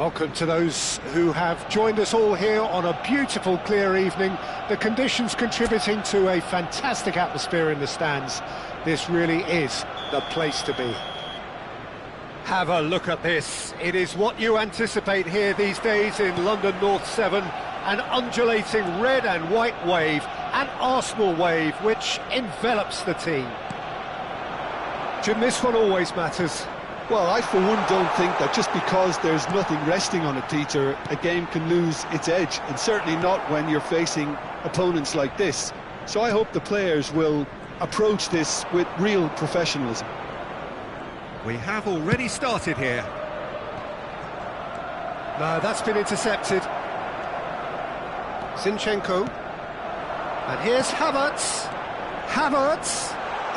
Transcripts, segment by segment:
Welcome to those who have joined us all here on a beautiful, clear evening. The conditions contributing to a fantastic atmosphere in the stands. This really is the place to be. Have a look at this. It is what you anticipate here these days in London North 7. An undulating red and white wave, an Arsenal wave which envelops the team. Jim, this one always matters. Well, I for one don't think that just because there's nothing resting on it, Peter, a game can lose its edge, and certainly not when you're facing opponents like this. So I hope the players will approach this with real professionalism. We have already started here. No, that's been intercepted. Zinchenko. And here's Havertz.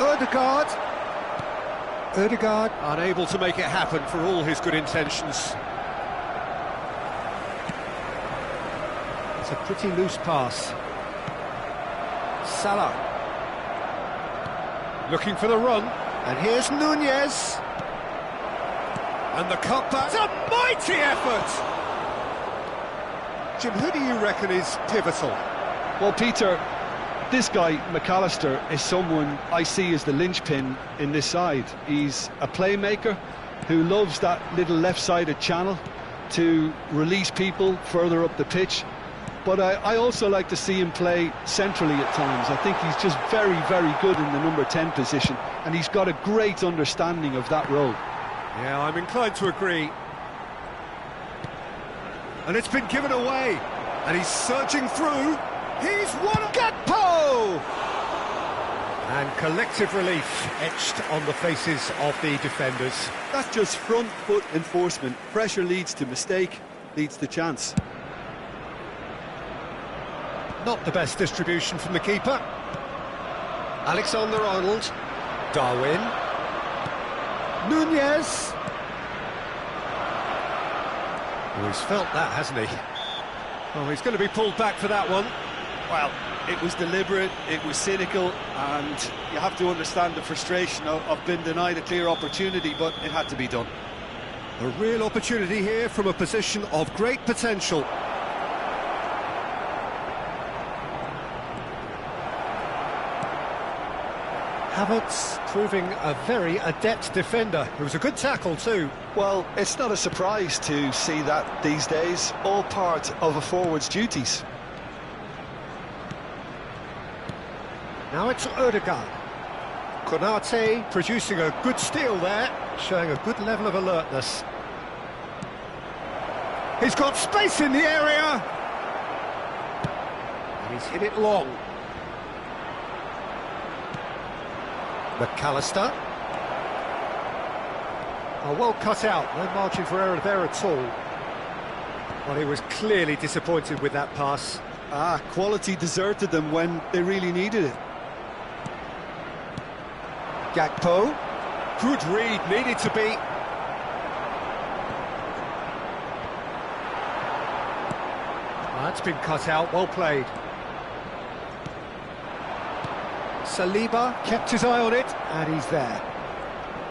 Ødegaard. Ødegaard unable to make it happen for all his good intentions. It's a pretty loose pass. Salah. Looking for the run. And here's Nunez. And the cutback. It's a mighty effort! Jim, who do you reckon is pivotal? Well, Peter, this guy, McAllister, is someone I see as the linchpin in this side. He's a playmaker who loves that little left-sided channel to release people further up the pitch. But I also like to see him play centrally at times. I think he's just very, very good in the number 10 position, and he's got a great understanding of that role. Yeah, I'm inclined to agree. And it's been given away. And he's surging through. He's won Gakpo! And collective relief etched on the faces of the defenders. That's just front foot enforcement. Pressure leads to mistake, leads to chance. Not the best distribution from the keeper. Alexander-Arnold. Darwin. Nunez. Oh, he's felt that, hasn't he? Oh, he's going to be pulled back for that one. Well, it was deliberate, it was cynical, and you have to understand the frustration of being denied a clear opportunity, but it had to be done. A real opportunity here from a position of great potential. Havertz proving a very adept defender. It was a good tackle too. Well, it's not a surprise to see that these days, all part of a forward's duties. Now it's Ødegaard. Konate producing a good steal there, showing a good level of alertness. He's got space in the area! And he's hit it long. McAllister. Oh, well cut out, no margin for error there at all. Well, he was clearly disappointed with that pass. Quality deserted them when they really needed it. Gakpo. Good read, needed to be. That's been cut out, well played. Saliba kept his eye on it, and he's there.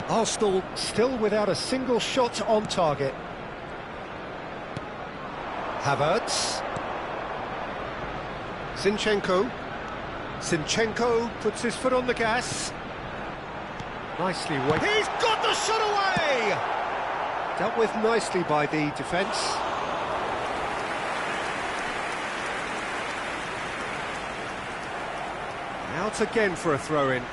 Arsenal still without a single shot on target. Havertz. Zinchenko. Zinchenko puts his foot on the gas. Nicely weighted. He's got the shot away! Dealt with nicely by the defence. Out again for a throw-in.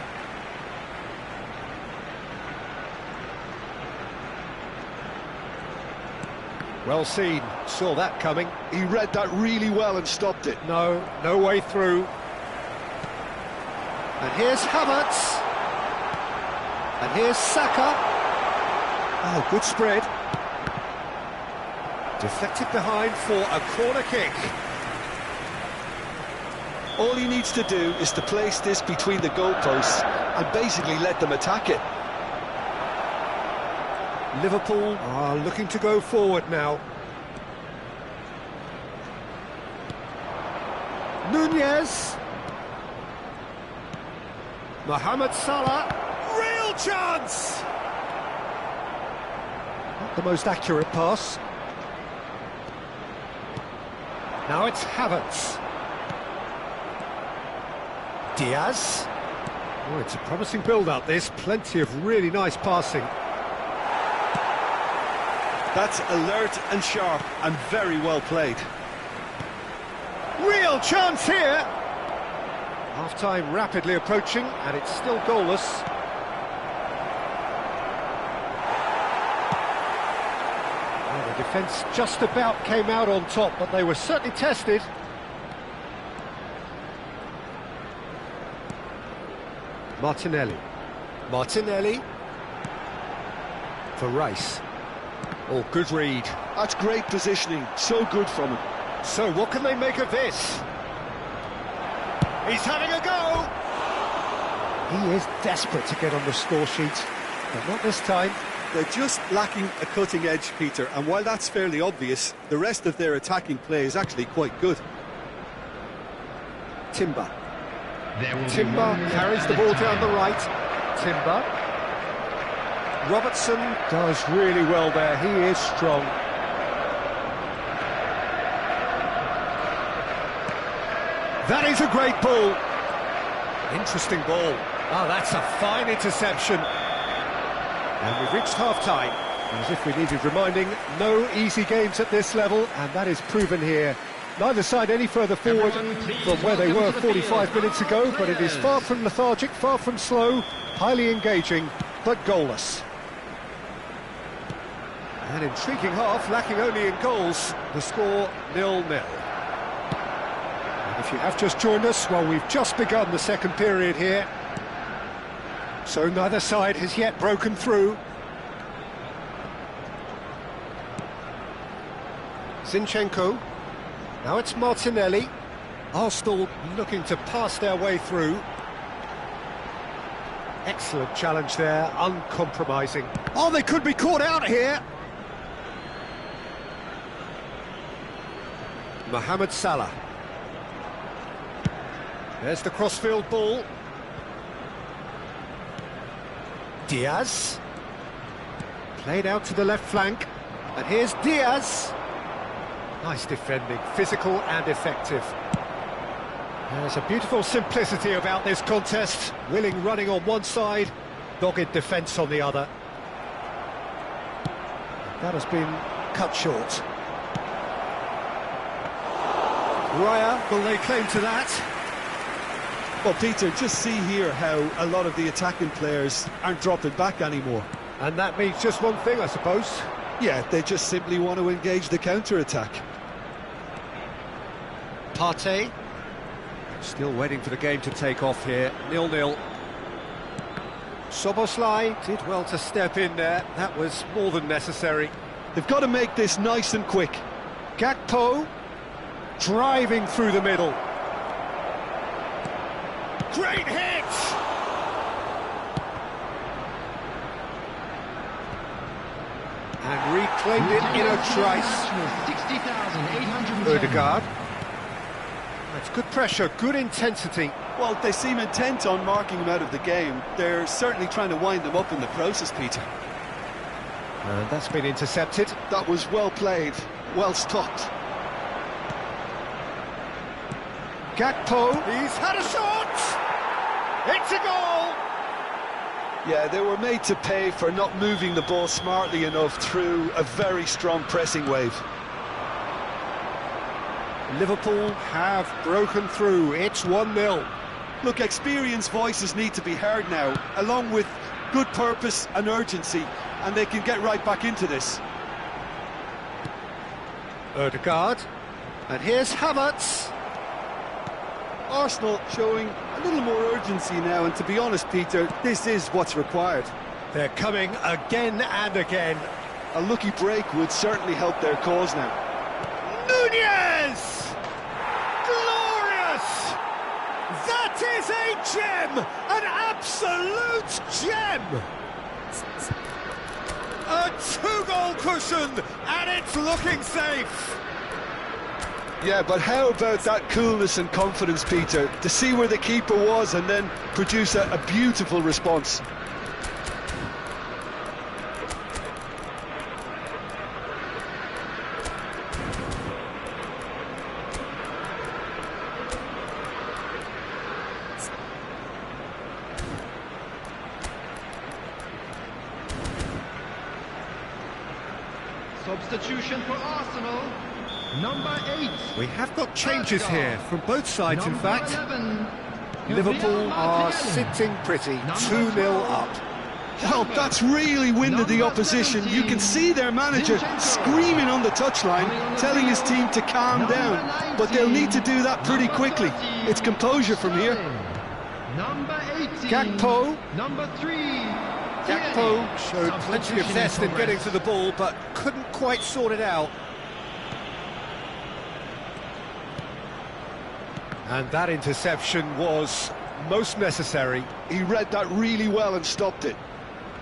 Well seen, saw that coming. He read that really well and stopped it. No way through. And here's Havertz. And here's Saka. Oh, good spread. Deflected behind for a corner kick. All he needs to do is to place this between the goalposts and basically let them attack it. Liverpool are looking to go forward now. Nunez. Mohamed Salah. Real chance! Not the most accurate pass. Now it's Havertz. Diaz. Oh, it's a promising build-up, this. Plenty of really nice passing. That's alert and sharp and very well played. Real chance here! Half-time rapidly approaching, and it's still goalless. Well, the defence just about came out on top, but they were certainly tested. Martinelli. Martinelli. For Rice. Oh, good read. That's great positioning, so good from him. So, what can they make of this? He's having a go! He is desperate to get on the score sheet, but not this time. They're just lacking a cutting edge, Peter, and while that's fairly obvious, the rest of their attacking play is actually quite good. Timber. Timber carries the ball down the right. Timber. Robertson does really well there. He is strong. That is a great ball. Interesting ball. Oh, that's a fine interception. And we've reached half-time. As if we needed reminding, no easy games at this level, and that is proven here. Neither side any further forward from where they were 45 minutes ago, but it is far from lethargic, far from slow, highly engaging, but goalless. An intriguing half, lacking only in goals. The score 0-0. And if you have just joined us, well, we've just begun the second period here. So neither side has yet broken through. Zinchenko. Now it's Martinelli. Arsenal looking to pass their way through. Excellent challenge there, uncompromising. Oh, they could be caught out here. Mohamed Salah. There's the crossfield ball. Diaz. Played out to the left flank. And here's Diaz. Nice defending, physical and effective. There's a beautiful simplicity about this contest. Willing running on one side, dogged defence on the other. That has been cut short. Raya, will they claim to that? Well, Peter, just see here how a lot of the attacking players aren't dropping back anymore. And that means just one thing, I suppose. Yeah, they just simply want to engage the counter-attack. Partey. Still waiting for the game to take off here. 0-0. Szoboszlai did well to step in there. That was more than necessary. They've got to make this nice and quick. Gakpo driving through the middle. Great hit! And reclaimed it in a trice. Odegaard. That's good pressure, good intensity. Well, they seem intent on marking him out of the game. They're certainly trying to wind them up in the process, Peter. And that's been intercepted. That was well played, well stopped. Gakpo, he's had a shot! It's a goal! Yeah, they were made to pay for not moving the ball smartly enough through a very strong pressing wave. Liverpool have broken through. It's 1-0. Look, experienced voices need to be heard now, along with good purpose and urgency, and they can get right back into this. Odegaard. And here's Havertz. Arsenal showing a little more urgency now, and to be honest, Peter, this is what's required. They're coming again and again. A lucky break would certainly help their cause now. Nunez! Glorious! That is a gem! An absolute gem! A two-goal cushion, and it's looking safe! Yeah, but how about that coolness and confidence, Peter, to see where the keeper was and then produce a beautiful response. Substitution for Arsenal, number 8. We have got changes here from both sides, in Number fact. 11, Liverpool are Martinelli. sitting pretty, Number 2-0 12. up. Well, that's really winded the Number opposition. You can 17, see their manager Zinchenko. screaming on the touchline, Coming on the telling his field, team to calm number down. 19, But they'll need to do that pretty number quickly. 30, It's composure from here. Number 18, Gakpo. number 3. Gakpo showed plenty of Substitution zest in progress. getting to the ball, but couldn't quite sort it out. And that interception was most necessary. He read that really well and stopped it.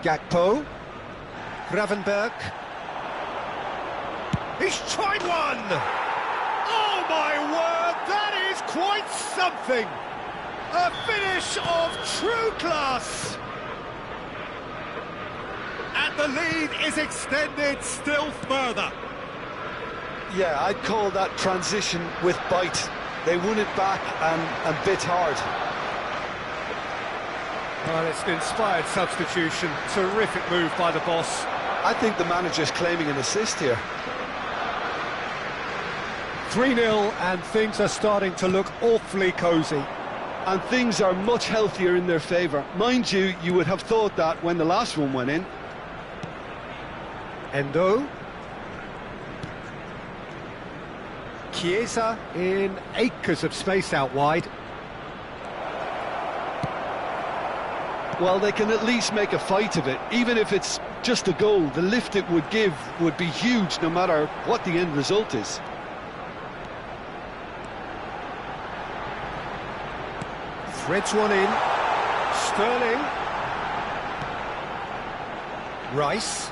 Gakpo. Gravenberg. He's tried one! Oh my word, that is quite something! A finish of true class! And the lead is extended still further. Yeah, I'd call that transition with bite. They won it back and bit hard. Well, it's an inspired substitution. Terrific move by the boss. I think the manager's claiming an assist here. 3-0, and things are starting to look awfully cosy. And things are much healthier in their favour. Mind you, you would have thought that when the last one went in. Endo. Chiesa in acres of space out wide. Well, they can at least make a fight of it. Even if it's just a goal, the lift it would give would be huge no matter what the end result is. Threads one in. Sterling. Rice.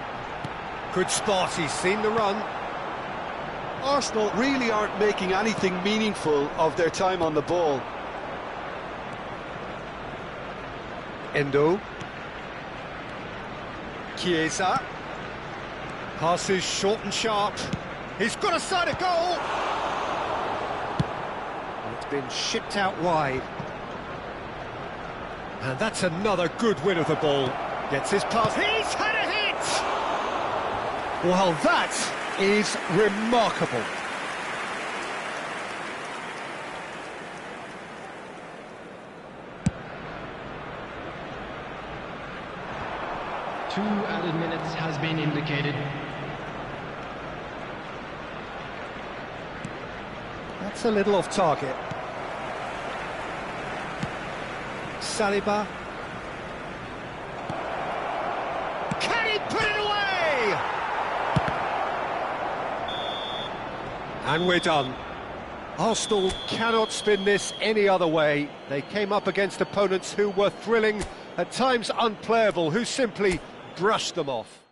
Good spot, he's seen the run. Arsenal really aren't making anything meaningful of their time on the ball. Endo. Chiesa. Passes short and sharp. He's got a side of goal. It's been shipped out wide. And that's another good win of the ball. Gets his pass. He's had a hit! Well, that is remarkable. Two added minutes has been indicated. That's a little off target. Saliba. Can he put it away? And we're done. Arsenal cannot spin this any other way. They came up against opponents who were thrilling, at times unplayable, who simply brushed them off.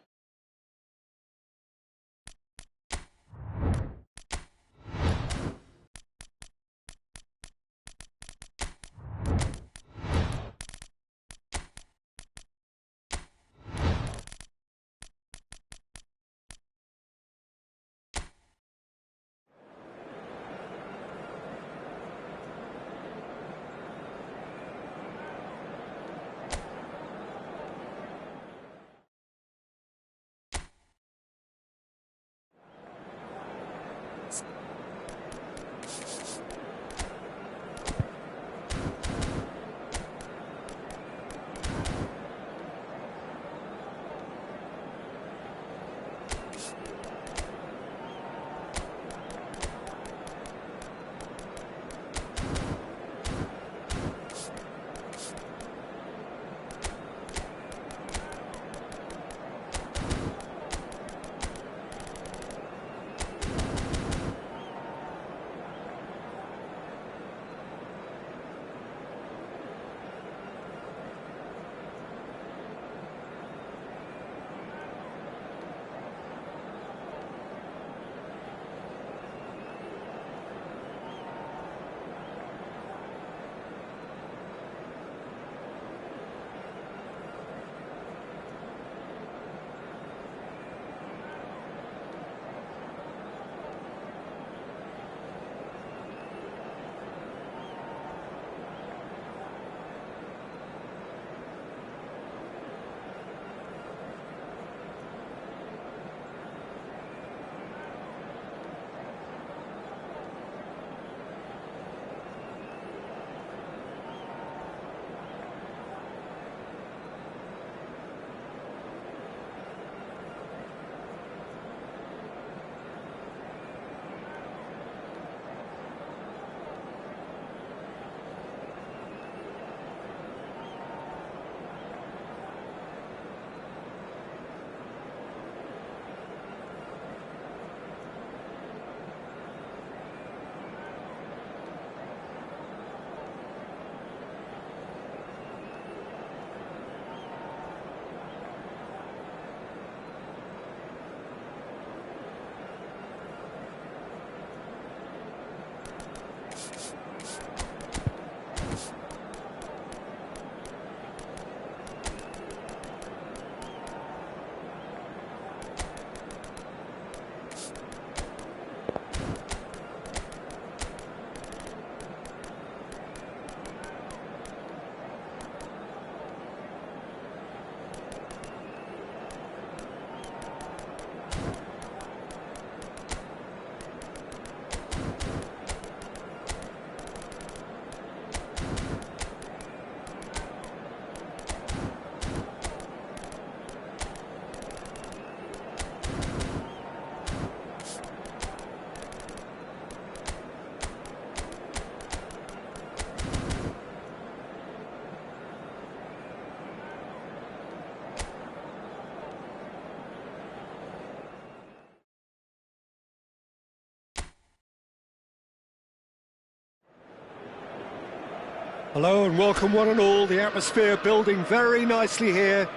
Hello and welcome one and all. The atmosphere building very nicely here.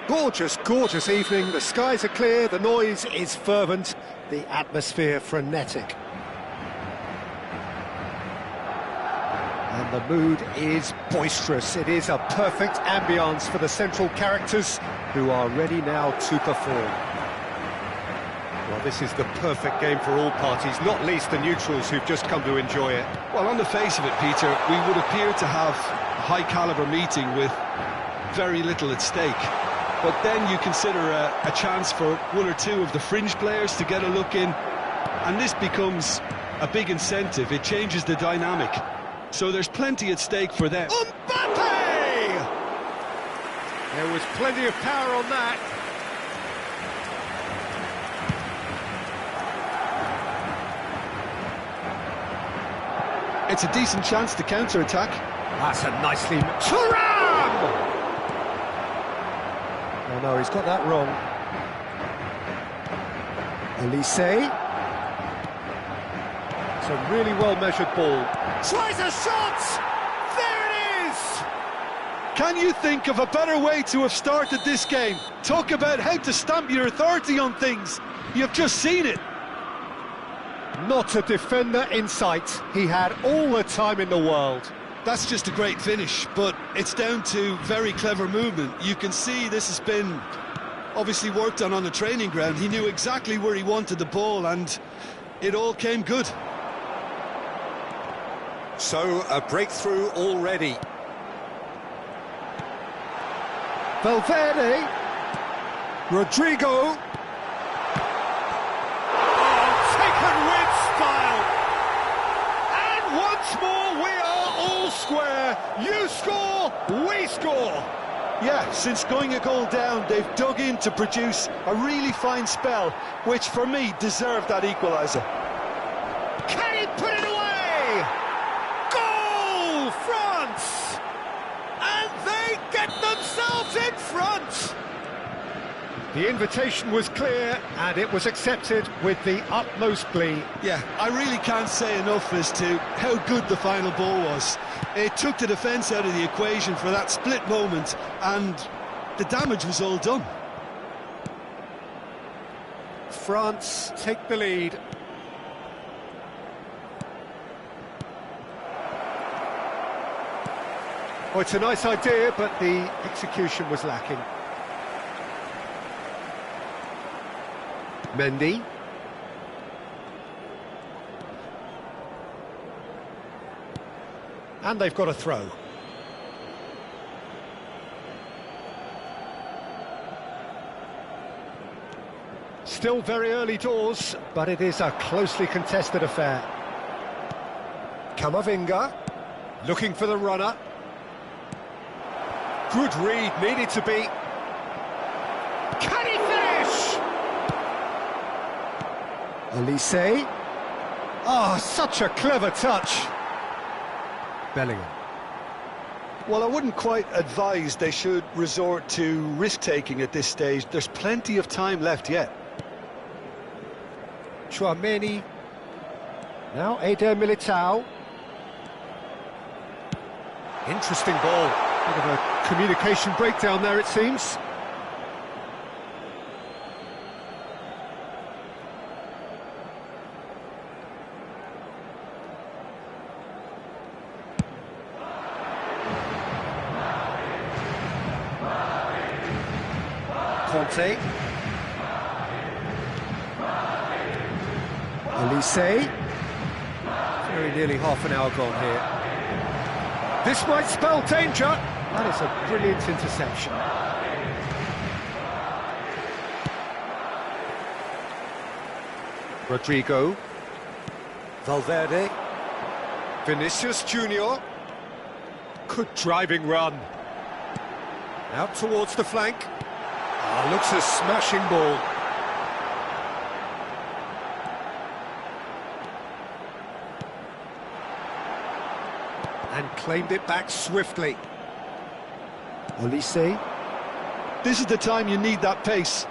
Gorgeous, gorgeous evening. The skies are clear, the noise is fervent, the atmosphere frenetic. And the mood is boisterous. It is a perfect ambience for the central characters who are ready now to perform. Well, this is the perfect game for all parties, not least the neutrals who've just come to enjoy it. Well, on the face of it, Peter, we would appear to have a high-caliber meeting with very little at stake. But then you consider a chance for one or two of the fringe players to get a look in, and this becomes a big incentive. It changes the dynamic. So there's plenty at stake for them. Mbappe! There was plenty of power on that. It's a decent chance to counter-attack. That's a nicely... Thuram! Oh no, he's got that wrong. Elise. It's a really well-measured ball. Tries a shot! There it is! Can you think of a better way to have started this game? Talk about how to stamp your authority on things. You've just seen it. Not a defender in sight. He had all the time in the world. That's just a great finish, but it's down to very clever movement. You can see this has been obviously worked on the training ground. He knew exactly where he wanted the ball, and it all came good. So, a breakthrough already. Valverde. Rodrigo. Square, you score, we score. Yeah, since going a goal down, they've dug in to produce a really fine spell, which for me deserved that equaliser. Can he put it away? Goal, France! And they get themselves in front. The invitation was clear, and it was accepted with the utmost glee. Yeah, I really can't say enough as to how good the final ball was. It took the defence out of the equation for that split moment, and the damage was all done. France take the lead. Oh, it's a nice idea, but the execution was lacking. Mendy. And they've got a throw. Still very early doors, but it is a closely contested affair. Camavinga, looking for the runner. Good read, needed to be. Can he finish? Elise. Oh, such a clever touch. Bellingham. Well, I wouldn't quite advise they should resort to risk-taking at this stage. There's plenty of time left yet. Tchouameni. Now Eder Militao. Interesting ball. Bit of a communication breakdown there, it seems. Conte. Elise. Very nearly half an hour gone here. This might spell danger. That is a brilliant interception. Rodrigo. Valverde. Vinicius Junior. Good driving run. Out towards the flank. Oh, looks a smashing ball. And claimed it back swiftly. Elise. This is the time you need that pace.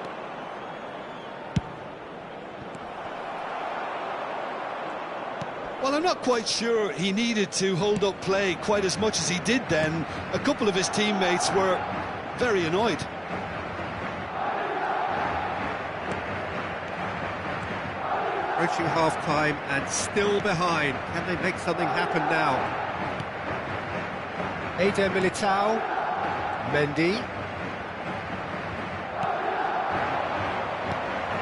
Well, I'm not quite sure he needed to hold up play quite as much as he did then. A couple of his teammates were very annoyed. Approaching half-time and still behind. Can they make something happen now? Eder Militao, Mendy.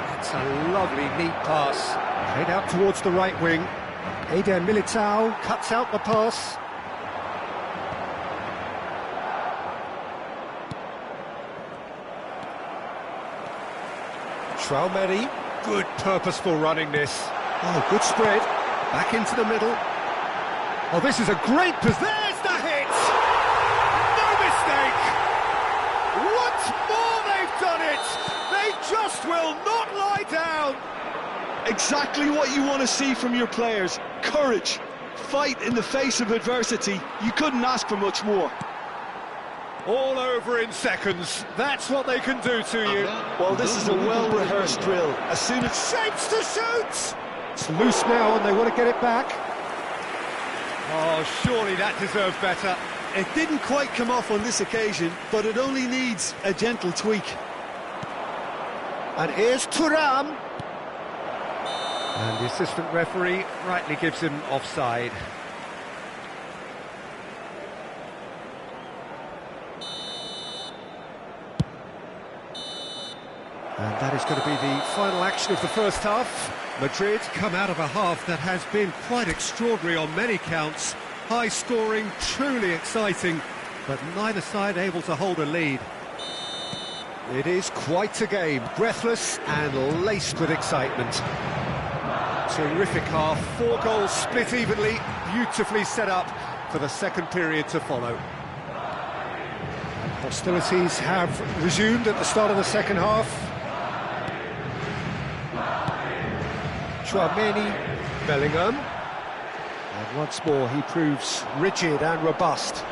That's a lovely, neat pass. Played out towards the right wing. Eder Militao cuts out the pass. Traumeri, good purposeful running this. Oh, good spread. Back into the middle. Oh, this is a great position. There's the hit! No mistake! Once more they've done it! They just will not lie down! Exactly what you want to see from your players. Courage, fight in the face of adversity. You couldn't ask for much more. All over in seconds. That's what they can do to you. Well, this is a well-rehearsed drill. As soon as... Shapes to shoot! It's loose now and they want to get it back. Oh, surely that deserved better. It didn't quite come off on this occasion, but it only needs a gentle tweak. And here's Thuram. And the assistant referee rightly gives him offside. And that is going to be the final action of the first half. Madrid come out of a half that has been quite extraordinary on many counts. High scoring, truly exciting, but neither side able to hold a lead. It is quite a game, breathless and laced with excitement. Terrific half, 4 goals split evenly, beautifully set up for the second period to follow. Hostilities have resumed at the start of the second half. Traumeri, Bellingham, and once more he proves rigid and robust.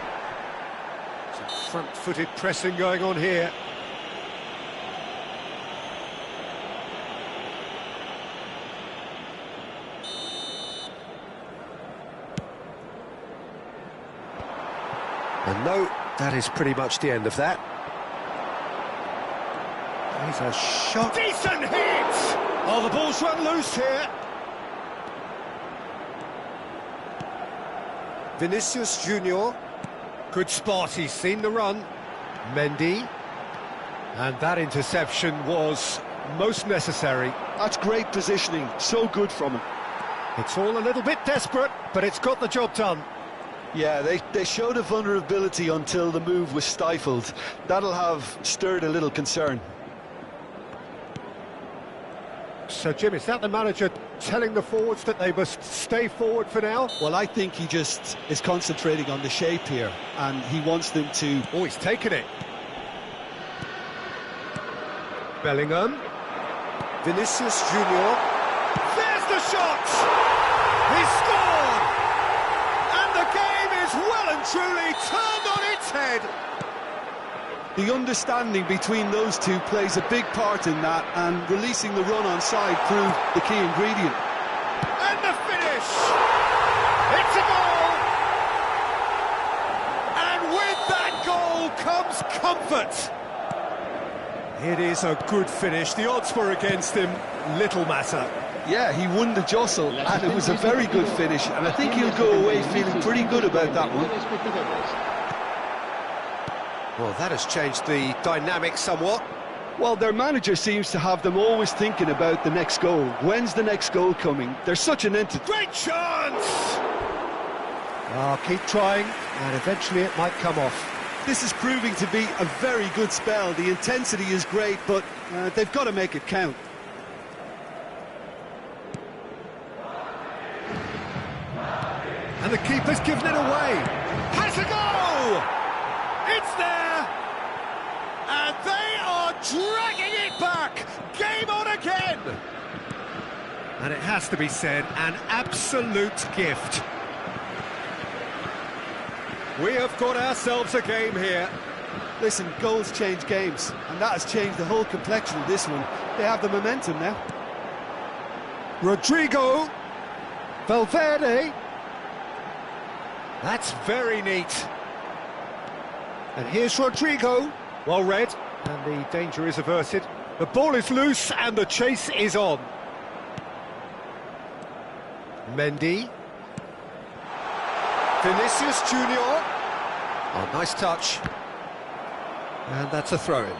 Some front-footed pressing going on here. And no, that is pretty much the end of that. Here's a shot. Decent hit! Oh, the ball's run loose here. Vinicius Junior. Good spot, he's seen the run. Mendy. And that interception was most necessary. That's great positioning, so good from him. It's all a little bit desperate, but it's got the job done. Yeah, they showed a vulnerability until the move was stifled. That'll have stirred a little concern. So, Jim, is that the manager telling the forwards that they must stay forward for now? Well, I think he just is concentrating on the shape here, and he wants them to... Oh, he's taken it. Bellingham. Vinicius Junior. There's the shot! He scored! And the game is well and truly turned on its head. The understanding between those two plays a big part in that, and releasing the run on side proved the key ingredient. And the finish! It's a goal! And with that goal comes comfort. It is a good finish. The odds were against him, little matter. Yeah, he won the jostle, and it was a very good finish, and I think he'll go away feeling pretty good about that one. Well, that has changed the dynamic somewhat. Well, their manager seems to have them always thinking about the next goal. When's the next goal coming? They're such an entity. Great chance! Keep trying, and eventually it might come off. This is proving to be a very good spell. The intensity is great, but they've got to make it count. And the keeper's given it away. Has a go! It's there! And they are dragging it back! Game on again! And it has to be said, an absolute gift. We have got ourselves a game here. Listen, goals change games, and that has changed the whole complexion of this one. They have the momentum now. Rodrigo. Valverde. That's very neat. And here's Rodrigo. Well read, and the danger is averted. The ball is loose and the chase is on. Mendy. Vinicius Junior. Oh, nice touch. And that's a throw-in.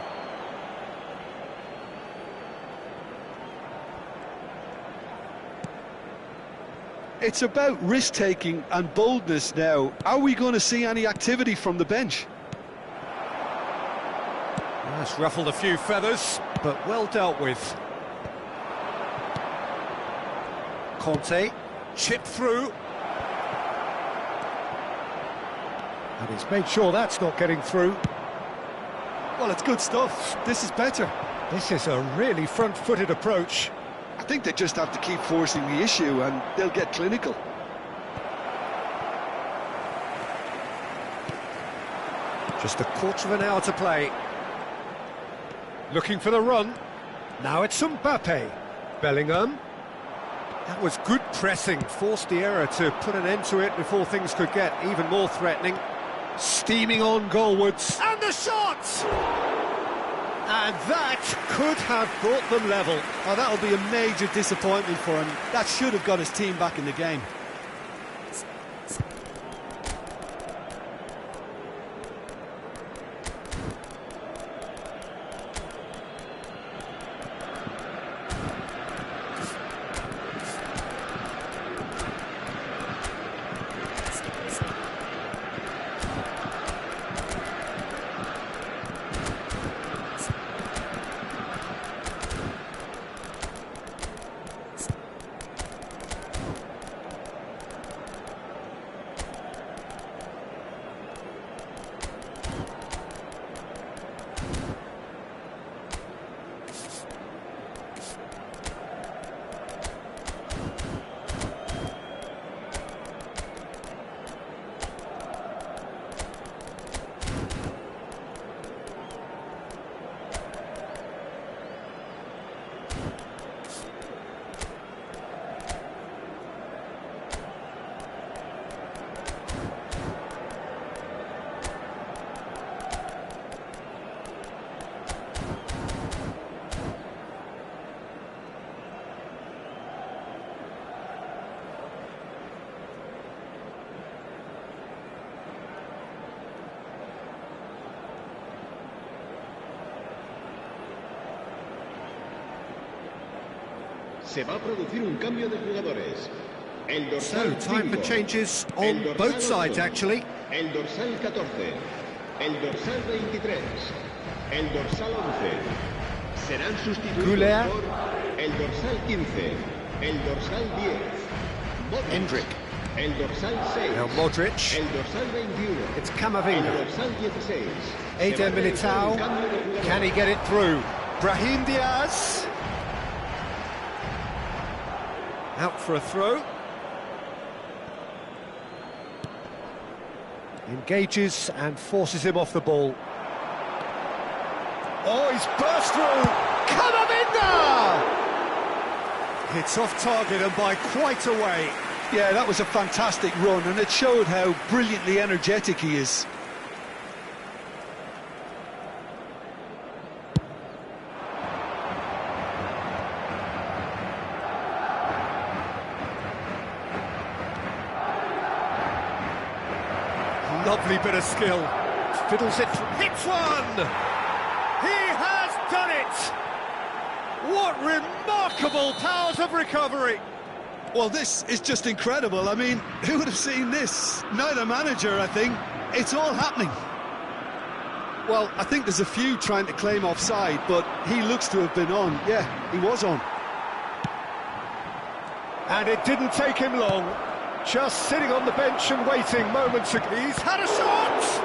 It's about risk-taking and boldness now. Are we going to see any activity from the bench? That's ruffled a few feathers, but well dealt with. Conte, chip through. And he's made sure that's not getting through. Well, it's good stuff. This is better. This is a really front-footed approach. I think they just have to keep forcing the issue and they'll get clinical. Just a quarter of an hour to play. Looking for the run. Now it's Mbappe. Bellingham. That was good pressing. Forced the error to put an end to it before things could get even more threatening. Steaming on goalwards. And the shot! And that could have brought them level. Oh, that'll be a major disappointment for him. That should have got his team back in the game. Se va a producir un cambio de jugadores. El So, dorsal time for 5, changes el on dorsal both sides, 8, actually. El dorsal 14, el dorsal 23, el dorsal 11. Serán sustituidos Goulet. por el dorsal 15, el dorsal 10. Modric, Hendrick. el dorsal 6. Now Modric. El dorsal 21. It's El Camavinga. dorsal 16. Eder Se va a realizar Militao. un cambio de jugadores. Can he get it through? Brahim Diaz. Out for a throw. Engages and forces him off the ball. Oh, he's burst through! Camavinga! It's off target and by quite a way. Yeah, that was a fantastic run and it showed how brilliantly energetic he is. Lovely bit of skill. Fiddles it, hits one! He has done it! What remarkable powers of recovery! Well, this is just incredible. I mean, who would have seen this? Neither manager, I think. It's all happening. Well, I think there's a few trying to claim offside, but he looks to have been on. Yeah, he was on. And it didn't take him long. Just sitting on the bench and waiting moments ago. He's had a shot!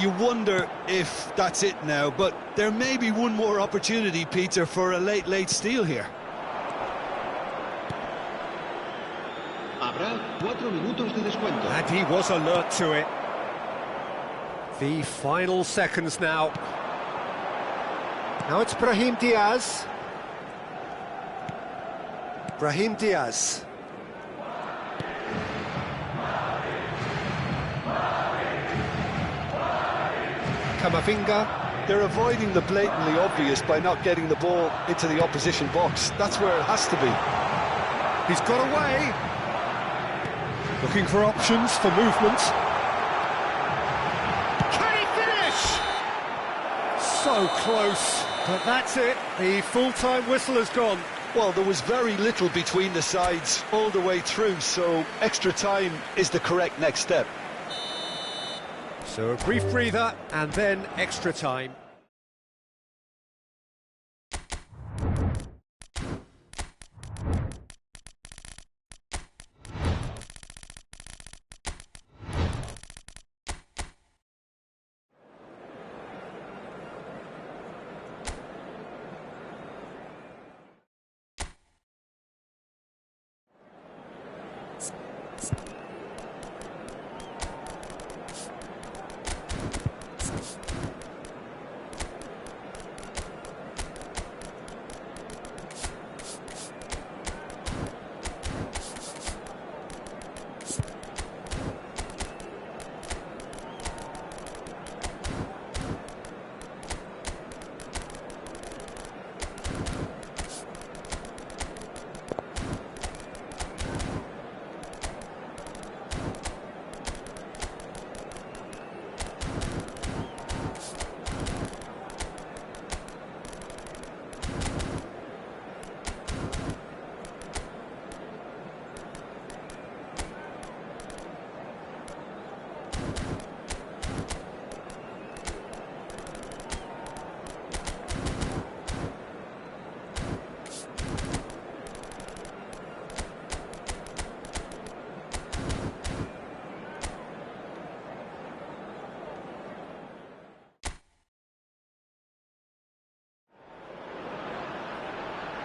You wonder if that's it now, but there may be one more opportunity, Peter, for a late steal here. Habrá 4 minutos de descuento. And he was alert to it. The final seconds now. Now it's Brahim Diaz. Brahim Diaz. Camavinga. They're avoiding the blatantly obvious by not getting the ball into the opposition box. That's where it has to be. He's got away. Looking for options for movement. Can he finish? So close. But that's it. The full-time whistle has gone. Well, there was very little between the sides all the way through, so extra time is the correct next step. So a brief breather and then extra time.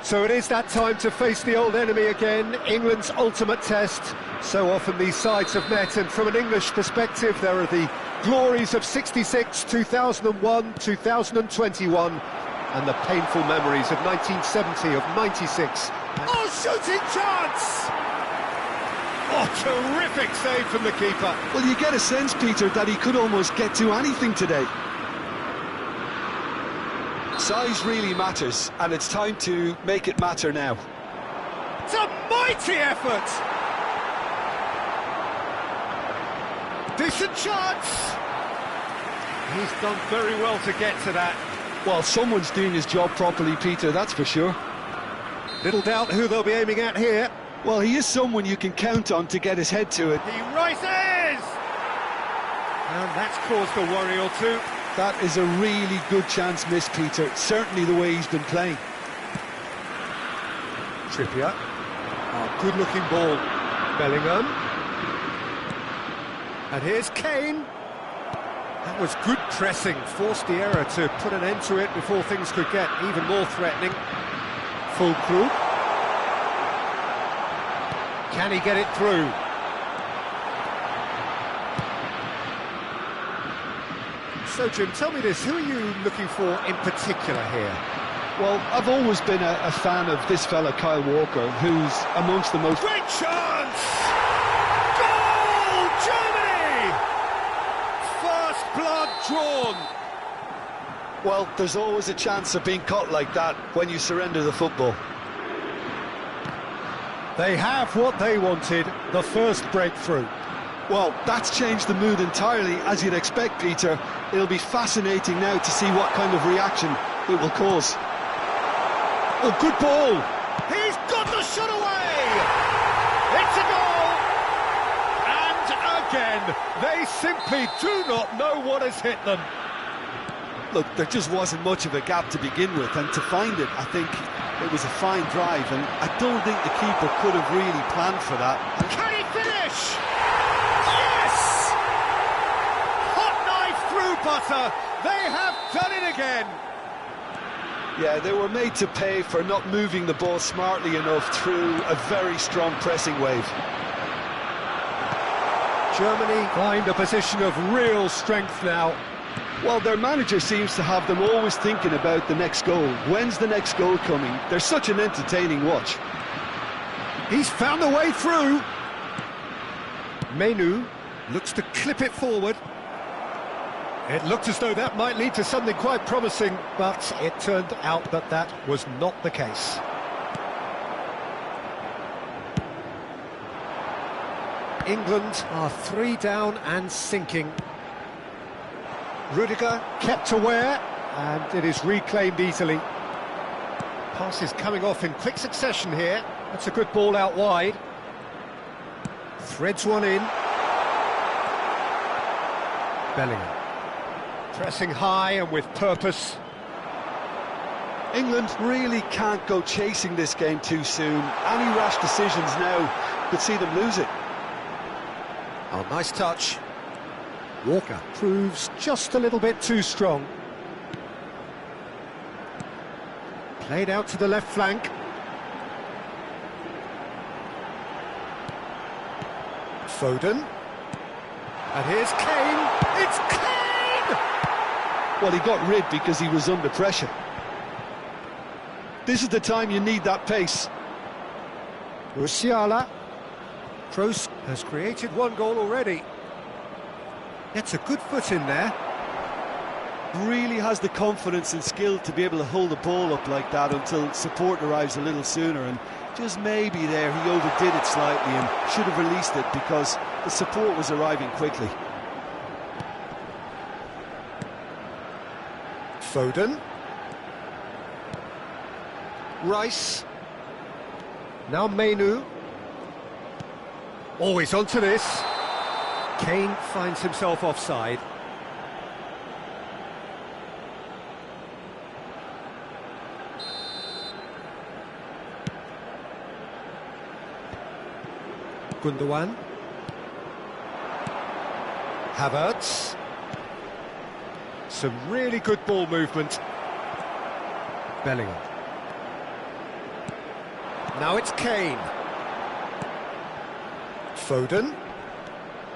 So it is that time to face the old enemy again, England's ultimate test. So often these sides have met, and from an English perspective, there are the glories of '66, 2001, 2021, and the painful memories of 1970, of '96. Oh, shooting chance! Oh, terrific save from the keeper. Well, you get a sense, Peter, that he could almost get to anything today. Size really matters, and it's time to make it matter now. It's a mighty effort! Decent chance! He's done very well to get to that. Well, someone's doing his job properly, Peter, that's for sure. Little doubt who they'll be aiming at here. Well, he is someone you can count on to get his head to it. He rises! And that's caused a worry or two. That is a really good chance missed, Peter. Certainly the way he's been playing. Trippier. Oh, good-looking ball. Bellingham. And here's Kane. That was good pressing. Forced the error to put an end to it before things could get even more threatening. Fulkrug. Can he get it through? So, Jim, tell me this, who are you looking for in particular here? Well, I've always been a fan of this fella, Kyle Walker, who's amongst the most... Great chance! Goal! Germany! First blood drawn. Well, there's always a chance of being caught like that when you surrender the football. They have what they wanted, the first breakthrough. Well, that's changed the mood entirely, as you'd expect, Peter. It'll be fascinating now to see what kind of reaction it will cause. Oh, good ball! He's got the shot away! It's a goal! And again, they simply do not know what has hit them. Look, there just wasn't much of a gap to begin with, and to find it, I think it was a fine drive, and I don't think the keeper could have really planned for that. Can he finish? Butter, they have done it again. Yeah, they were made to pay for not moving the ball smartly enough through a very strong pressing wave. Germany find a position of real strength now. Well, their manager seems to have them always thinking about the next goal. When's the next goal coming? They're such an entertaining watch. He's found a way through. Menu looks to clip it forward. It looked as though that might lead to something quite promising, but it turned out that that was not the case. England are 3 down and sinking. Rudiger kept aware, and it is reclaimed easily. Passes coming off in quick succession here. That's a good ball out wide. Threads one in. Bellingham. Pressing high and with purpose. England really can't go chasing this game too soon. Any rash decisions now could see them lose it. Oh, nice touch. Walker proves just a little bit too strong. Played out to the left flank. Foden. And here's Kane. It's Kane! Well, he got rid because he was under pressure. This is the time you need that pace. Musiala. Kroos has created 1 goal already. Gets a good foot in there. Really has the confidence and skill to be able to hold the ball up like that until support arrives a little sooner, and just maybe there he overdid it slightly and should have released it because the support was arriving quickly. Foden. Rice. Now Menu. Always onto this. Kane finds himself offside. Gundogan. Havertz. Some really good ball movement. Bellingham. Now it's Kane. Foden.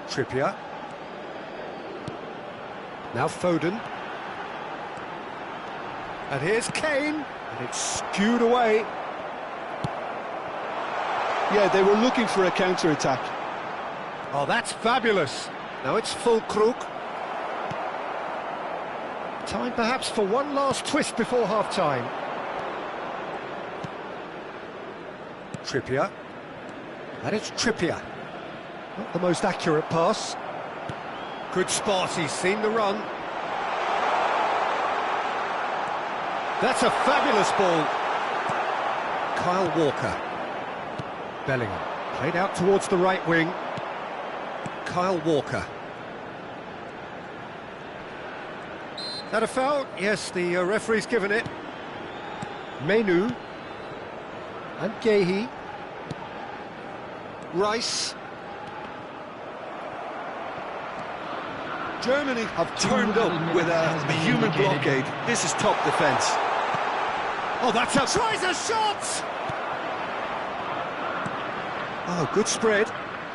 Trippier. Now Foden. And here's Kane. And it's skewed away. Yeah, they were looking for a counter-attack. Oh, that's fabulous. Now it's Fulkrug. Time perhaps for one last twist before half-time. Trippier. And it's Trippier. Not the most accurate pass. Good spot, he's seen the run. That's a fabulous ball. Kyle Walker. Bellingham. Played out towards the right wing. Kyle Walker. Is that a foul? Yes, the referee's given it. Menu. And Gehi. Rice. Germany have turned up with a human blockade. This is top defence. Oh, that's a... Tries a shot! Oh, good spread.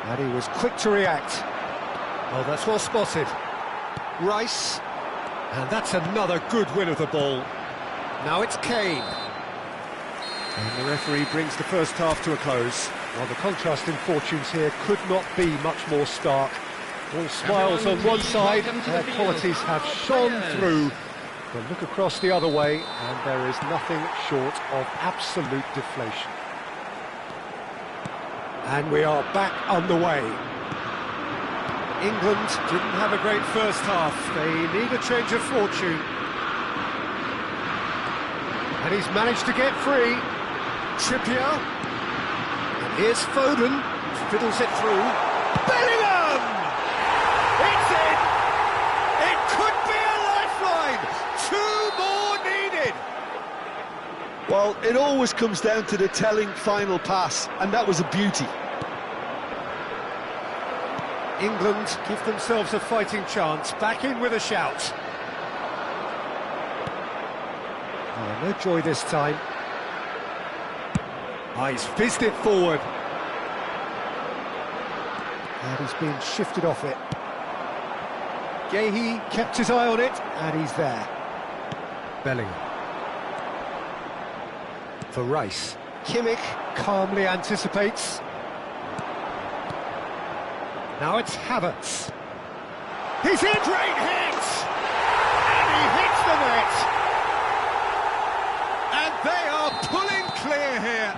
And he was quick to react. Oh, that's well spotted. Rice. And that's another good win of the ball. Now it's Kane. And the referee brings the first half to a close. Well, the contrast in fortunes here could not be much more stark. All smiles on one side, their qualities have shone through. But look across the other way, and there is nothing short of absolute deflation. And we are back underway. England didn't have a great first half. They need a change of fortune. And he's managed to get free. Trippier. And here's Foden. Fiddles it through. Bellingham! It's in! It could be a lifeline! 2 more needed! Well, it always comes down to the telling final pass, and that was a beauty. England give themselves a fighting chance, back in with a shout. Oh, no joy this time. Oh, he's fizzed it forward. And he's been shifted off it. Gehi kept his eye on it, and he's there. Bellingham. For Rice. Kimmich. calmly anticipates. Now it's Havertz. He's in! Great hit! And he hits the net! And they are pulling clear here.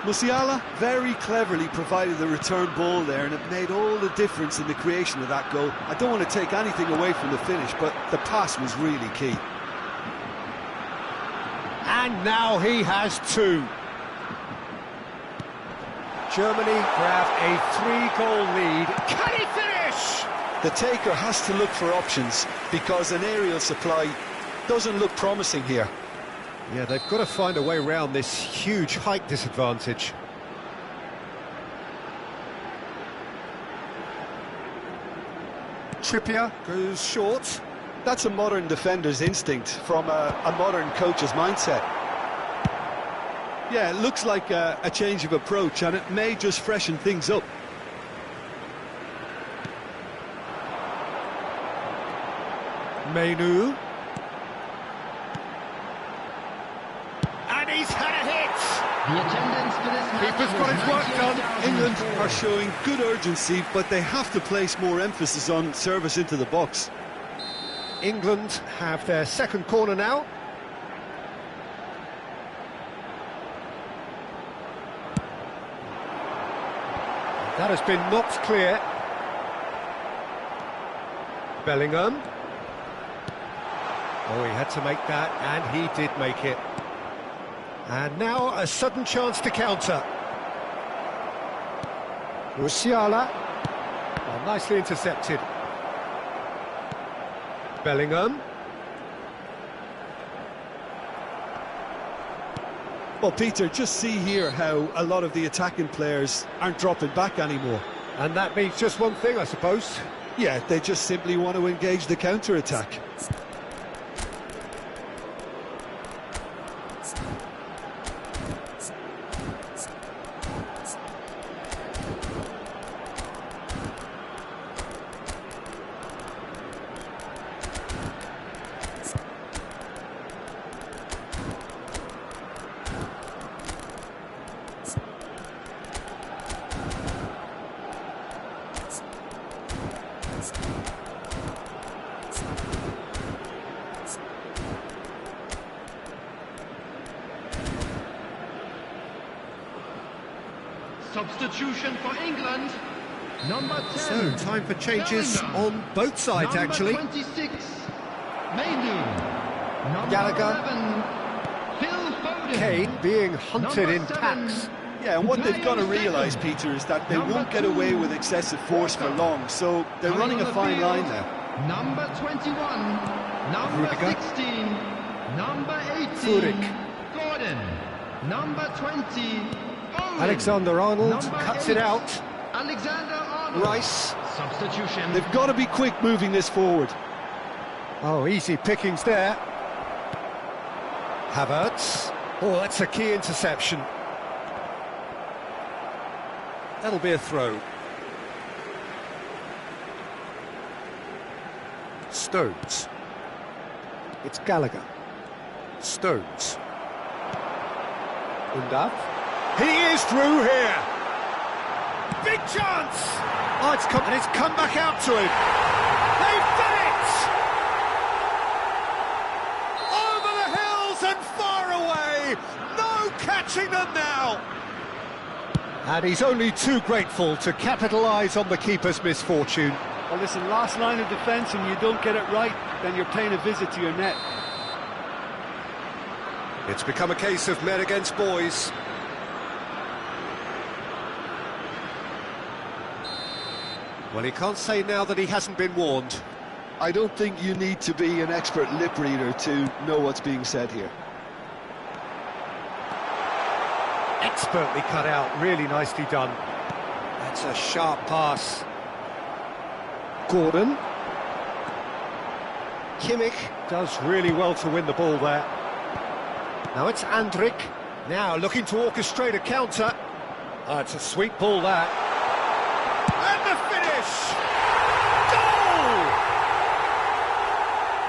Musiala very cleverly provided the return ball there, and it made all the difference in the creation of that goal. I don't want to take anything away from the finish, but the pass was really key. And now he has two. Germany grab a 3-goal lead. Can he finish? The taker has to look for options, because an aerial supply doesn't look promising here. Yeah, they've got to find a way around this huge height disadvantage. Trippier goes short. That's a modern defender's instinct from a modern coach's mindset. Yeah, it looks like a change of approach, and it may just freshen things up. Menu. And he's had a hit! The attendance for this match Keeper's got his work done. England are showing good urgency, but they have to place more emphasis on service into the box. England have their second corner now. That has been knocked clear. Bellingham. Oh, he had to make that, and he did make it. And now a sudden chance to counter. Musiala. Oh, nicely intercepted. Bellingham. Well, Peter, just see here how a lot of the attacking players aren't dropping back anymore. And that means just one thing, I suppose. Yeah, they just simply want to engage the counter-attack. Substitution for England. Number 10. So, time for changes Bellingham. on both sides, Number actually. 26. Menu. Number Gallagher. 11. Phil Foden. Kane being hunted Number in 7. packs. Yeah, and what they've got to realise, Peter, is that they won't get away with excessive force for long, so they're running a fine line there. Number 21. Number Rudiger. 16. Number 18. Furyk. Gordon. Number 20. Owen. Alexander-Arnold Number cuts 8. it out. Alexander-Arnold. Rice. Substitution. They've got to be quick moving this forward. Oh, easy pickings there. Havertz. Oh, that's a key interception. That'll be a throw. Stones. It's Gallagher. Stones. Undav. He is through here! Big chance! Oh, it's come back out to him. They've done it! Over the hills and far away! No catching them now! And he's only too grateful to capitalise on the keeper's misfortune. Well, listen, last line of defence, and you don't get it right, then you're paying a visit to your net. It's become a case of men against boys. Well, he can't say now that he hasn't been warned. I don't think you need to be an expert lip reader to know what's being said here. Expertly cut out, really nicely done. That's a sharp pass. Gordon. Kimmich does really well to win the ball there. Now it's Andrik. Now looking to orchestrate a counter. Oh, it's a sweet ball that. And the finish! Goal!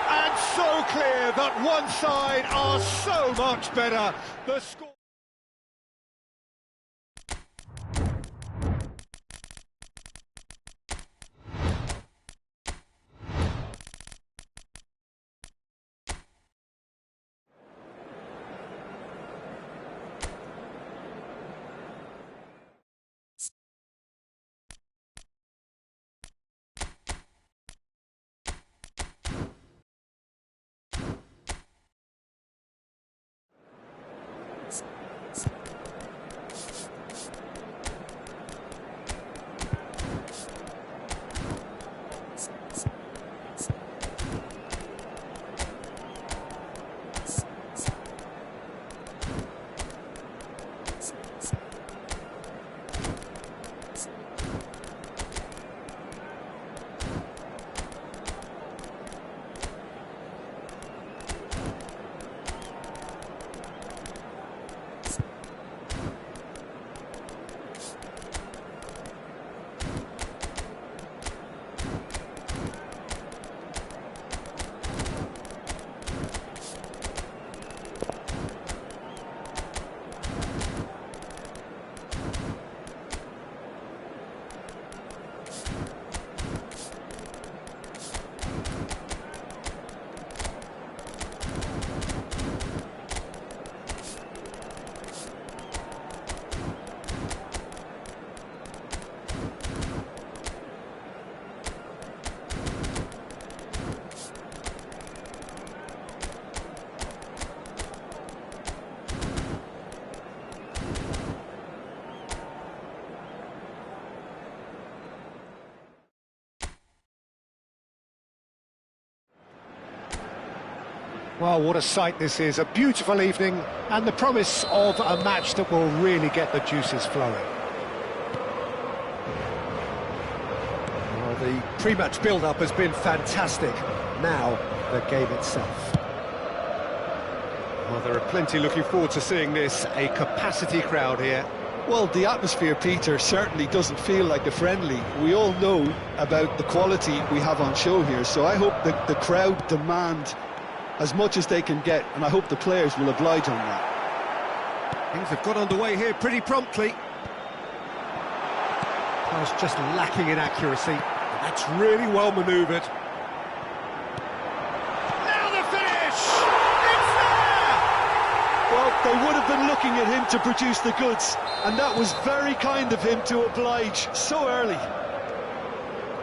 And so clear that one side are so much better. The score. Well, what a sight this is, a beautiful evening and the promise of a match that will really get the juices flowing. Well, the pre-match build-up has been fantastic. Now, the game itself. Well, there are plenty looking forward to seeing this, a capacity crowd here. Well, the atmosphere, Peter, certainly doesn't feel like a friendly. We all know about the quality we have on show here, so I hope that the crowd demand as much as they can get, and I hope the players will oblige on that. Things have got underway here pretty promptly. Pass just lacking in accuracy. That's really well manoeuvred. Now the finish! It's there! Well, they would have been looking at him to produce the goods, and that was very kind of him to oblige so early.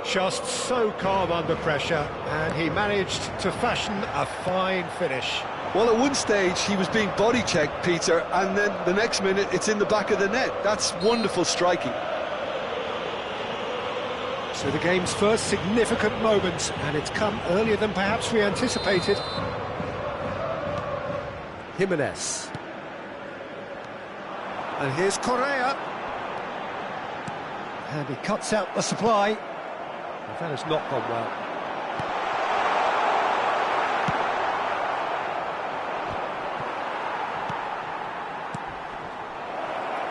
Just so calm under pressure, and he managed to fashion a fine finish. Well, at one stage he was being body checked, Peter, and then the next minute it's in the back of the net. That's wonderful striking. So the game's first significant moment, and it's come earlier than perhaps we anticipated. Jimenez. And here's Correa. And he cuts out the supply. That has not gone well.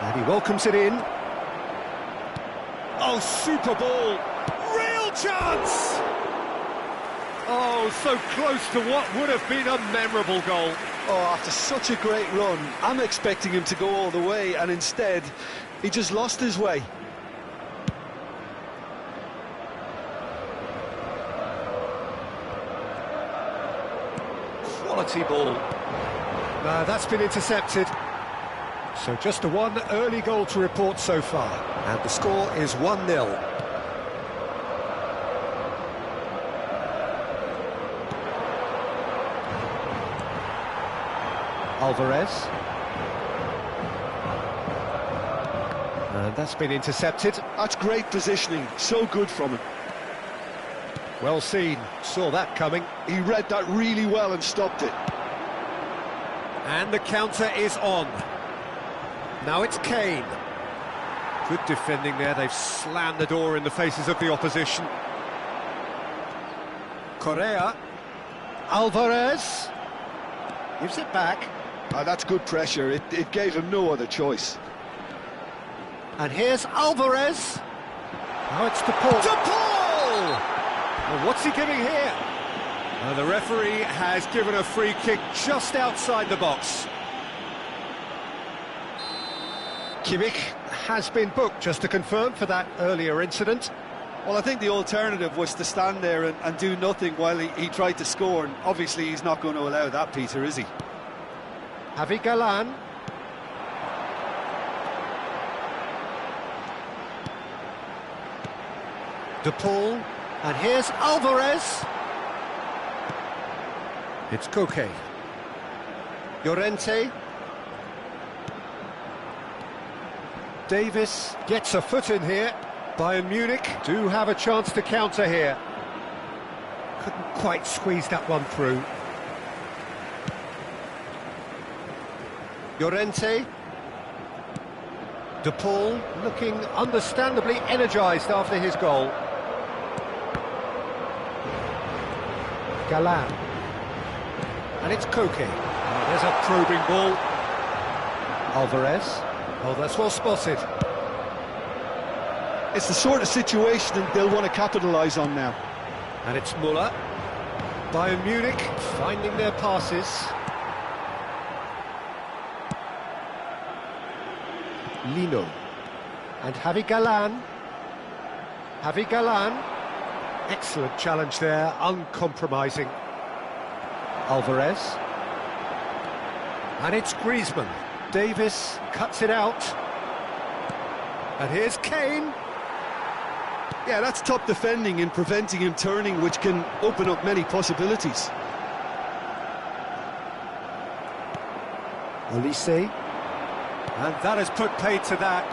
And he welcomes it in. Oh, super ball! Real chance! Oh, so close to what would have been a memorable goal. Oh, after such a great run, I'm expecting him to go all the way, and instead, he just lost his way. Quality ball. That's been intercepted. So just the one early goal to report so far. And the score is 1-0. Alvarez. And that's been intercepted. That's great positioning, so good from him. Well seen, saw that coming. He read that really well and stopped it. And the counter is on. Now it's Kane. Good defending there, they've slammed the door in the faces of the opposition. Correa. Alvarez. Gives it back. That's good pressure, it gave him no other choice. And here's Alvarez. Now it's DePaul. DePaul! Well, what's he giving here? The referee has given a free kick just outside the box. Kimmich has been booked, just to confirm, for that earlier incident. Well, I think the alternative was to stand there and do nothing while he tried to score, and obviously he's not going to allow that, Peter, is he? Javi Galan. DePaul. And here's Alvarez. It's Koke. Llorente. Davis gets a foot in here. Bayern Munich do have a chance to counter here. Couldn't quite squeeze that one through. Llorente. DePaul looking understandably energised after his goal. Galan. And it's Koke. Oh, there's a probing ball. Alvarez. Oh, that's well spotted. It's the sort of situation they'll want to capitalise on now. And it's Müller. Bayern Munich finding their passes. Lino. And Javi Galan. Javi Galan. Excellent challenge there, uncompromising. Alvarez. And it's Griezmann. Davis cuts it out. And here's Kane. Yeah, that's top defending and preventing him turning, which can open up many possibilities. Olise. And that has put paid to that.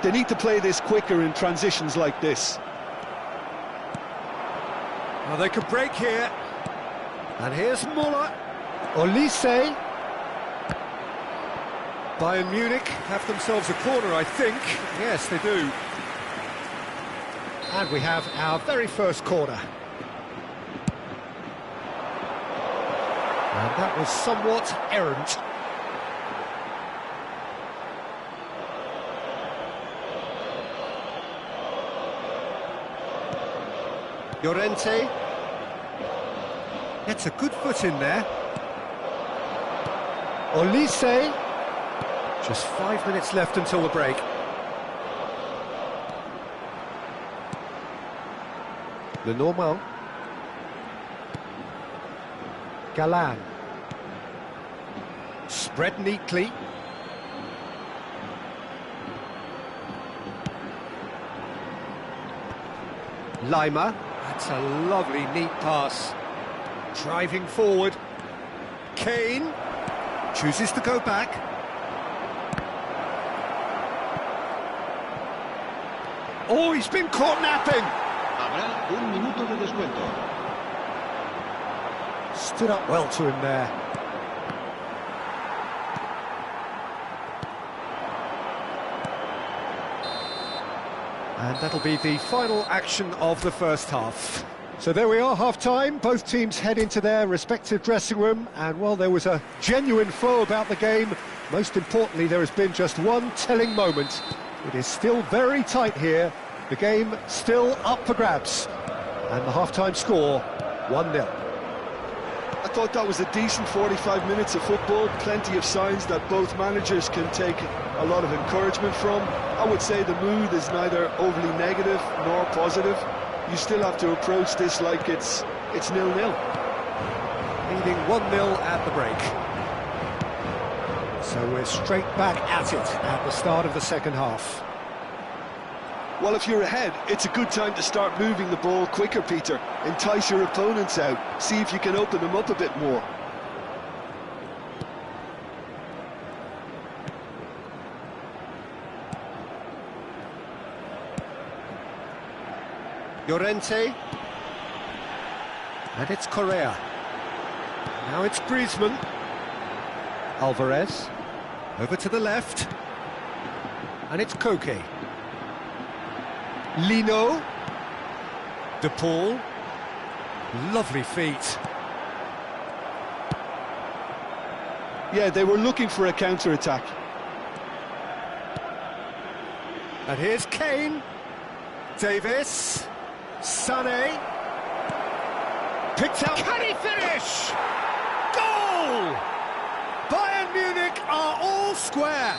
They need to play this quicker in transitions like this. Well, they could break here. And here's Muller. Olise. Bayern Munich have themselves a corner, I think. Yes, they do. And we have our very first corner. And that was somewhat errant. Llorente gets a good foot in there. Olise. Just 5 minutes left until the break. Lenormand. Galan. Spread neatly. Lima. That's a lovely, neat pass. Driving forward. Kane chooses to go back. Oh, he's been caught napping. Habrá un minuto de descuento. Stood up well to him there. And that'll be the final action of the first half. So there we are, half-time. Both teams head into their respective dressing room, and while there was a genuine flow about the game, most importantly, there has been just one telling moment. It is still very tight here. The game still up for grabs. And the half-time score, 1-0. I thought that was a decent 45 minutes of football, plenty of signs that both managers can take a lot of encouragement from. I would say the mood is neither overly negative nor positive. You still have to approach this like it's 0-0. Leading 1-0 at the break. So we're straight back at it at the start of the second half. Well, if you're ahead, it's a good time to start moving the ball quicker, Peter. Entice your opponents out, see if you can open them up a bit more. Llorente. And it's Correa. Now it's Griezmann. Alvarez. Over to the left. And it's Koke. Lino. De Paul. Lovely feet. Yeah, they were looking for a counter-attack. And here's Kane. Davis. Sané. Picked out. Can he finish? Goal! Bayern Munich are all square.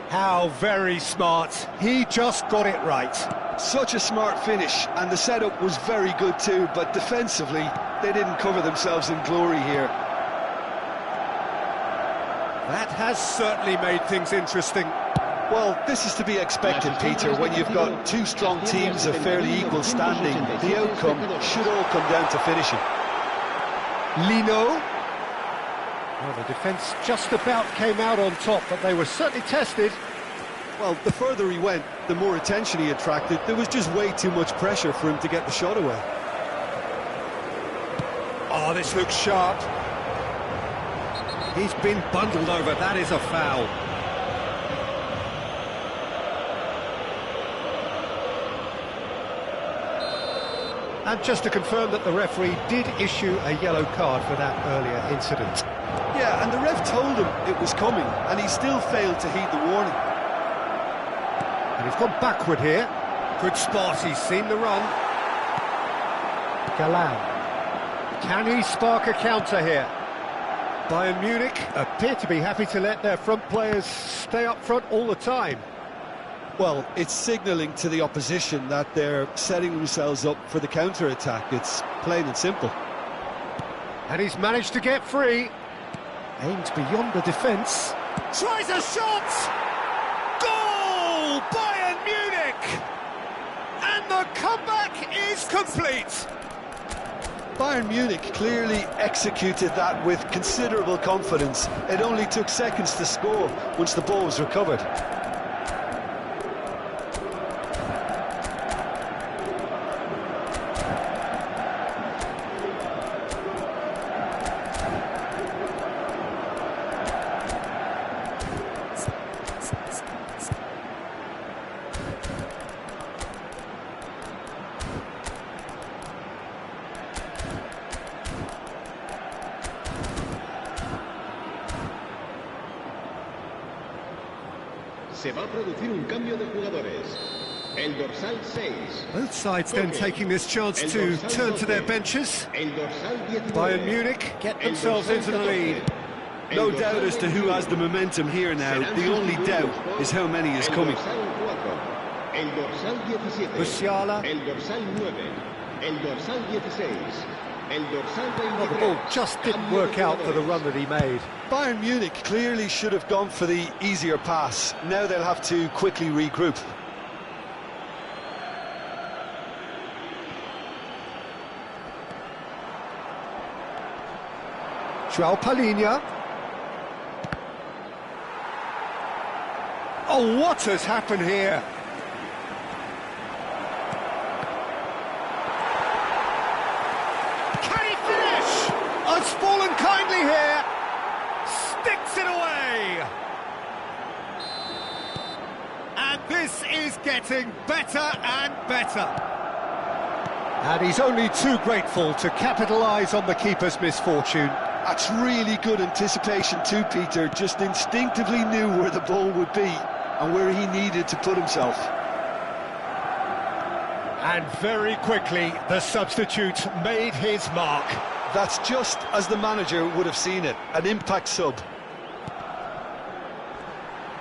How very smart. He just got it right. Such a smart finish, and the setup was very good too, but defensively, they didn't cover themselves in glory here. That has certainly made things interesting. Well, this is to be expected, Peter, when you've got two strong teams of fairly equal standing. The outcome should all come down to finishing. Lino. Well, the defence just about came out on top, but they were certainly tested. Well, the further he went, the more attention he attracted. There was just way too much pressure for him to get the shot away. Oh, this looks sharp. He's been bundled over. That is a foul. And just to confirm that the referee did issue a yellow card for that earlier incident. Yeah, and the ref told him it was coming, and he still failed to heed the warning. And he's gone backward here. Good spot, he's seen the run. Galan. Can he spark a counter here? Bayern Munich appear to be happy to let their front players stay up front all the time. Well, it's signalling to the opposition that they're setting themselves up for the counter-attack. It's plain and simple. And he's managed to get free. Aims beyond the defence. Tries a shot! Goal! Bayern Munich! And the comeback is complete! Bayern Munich clearly executed that with considerable confidence. It only took seconds to score once the ball was recovered. Se va a producir un cambio de jugadores. El dorsal 6. Both sides then taking this chance to turn to their benches. El dorsal 19. Bayern Munich get themselves into the lead. No doubt as to who has the momentum here now. The only doubt is how many is coming. El dorsal 17. Musiala. El dorsal 9. El dorsal 16. El dorsal 23. Well, the ball just didn't work out for the run that he made. Bayern Munich clearly should have gone for the easier pass. Now they'll have to quickly regroup. João Palhinha. Oh, what has happened here? Can he finish? Has fallen kindly here. Sticks it away. And this is getting better and better. And he's only too grateful to capitalise on the keeper's misfortune. That's really good anticipation too, Peter. Just instinctively knew where the ball would be and where he needed to put himself. And very quickly, the substitute made his mark. That's just as the manager would have seen it, an impact sub.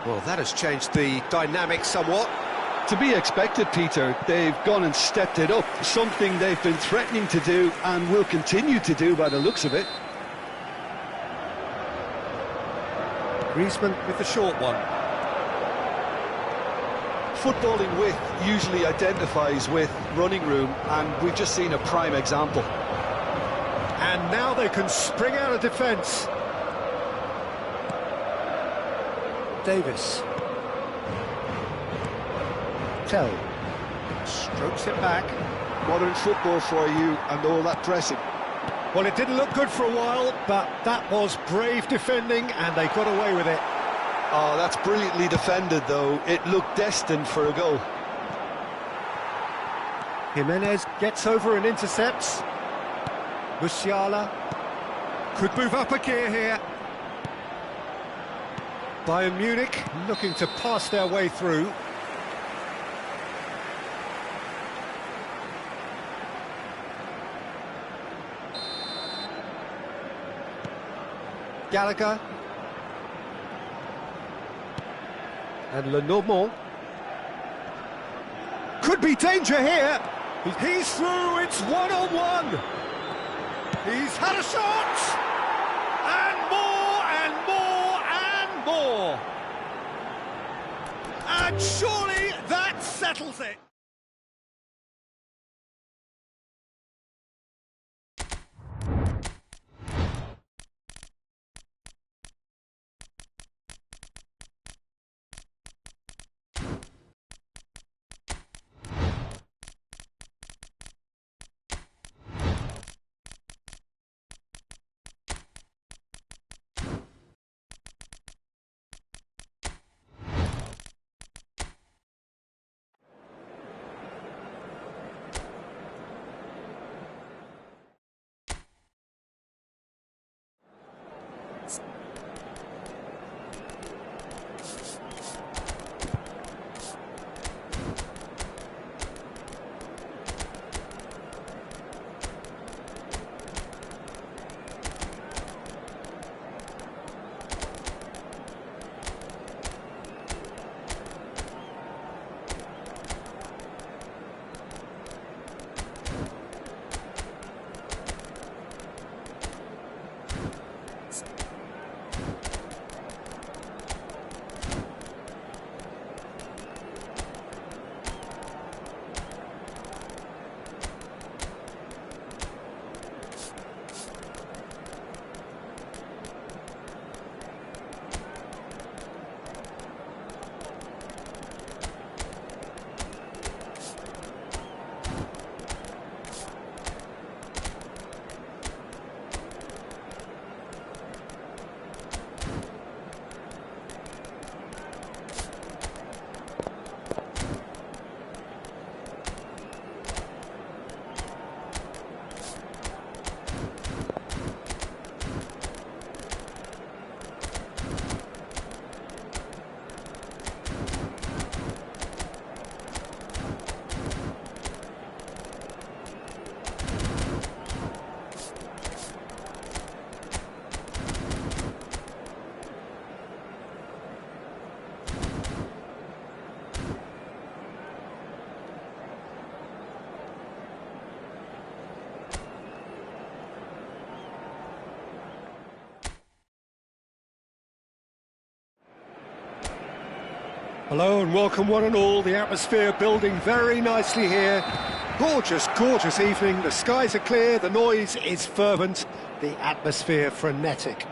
Well, that has changed the dynamic somewhat. To be expected, Peter. They've gone and stepped it up, something they've been threatening to do and will continue to do by the looks of it. Griezmann with the short one. Footballing width usually identifies with running room, and we've just seen a prime example. And now they can spring out of defence. Davis. Tell. Strokes it back. Modern football for you and all that pressing. Well, it didn't look good for a while, but that was brave defending, and they got away with it. Oh, that's brilliantly defended, though. It looked destined for a goal. Jimenez gets over and intercepts. Musiala could move up a gear here. Bayern Munich looking to pass their way through. Gallagher. And Lenormand. Could be danger here. He's through, it's one-on-one. He's had a shot. And more, and more, and more. And surely that settles it. Hello and welcome one and all. The atmosphere building very nicely here. Gorgeous, gorgeous evening. The skies are clear, the noise is fervent, the atmosphere frenetic.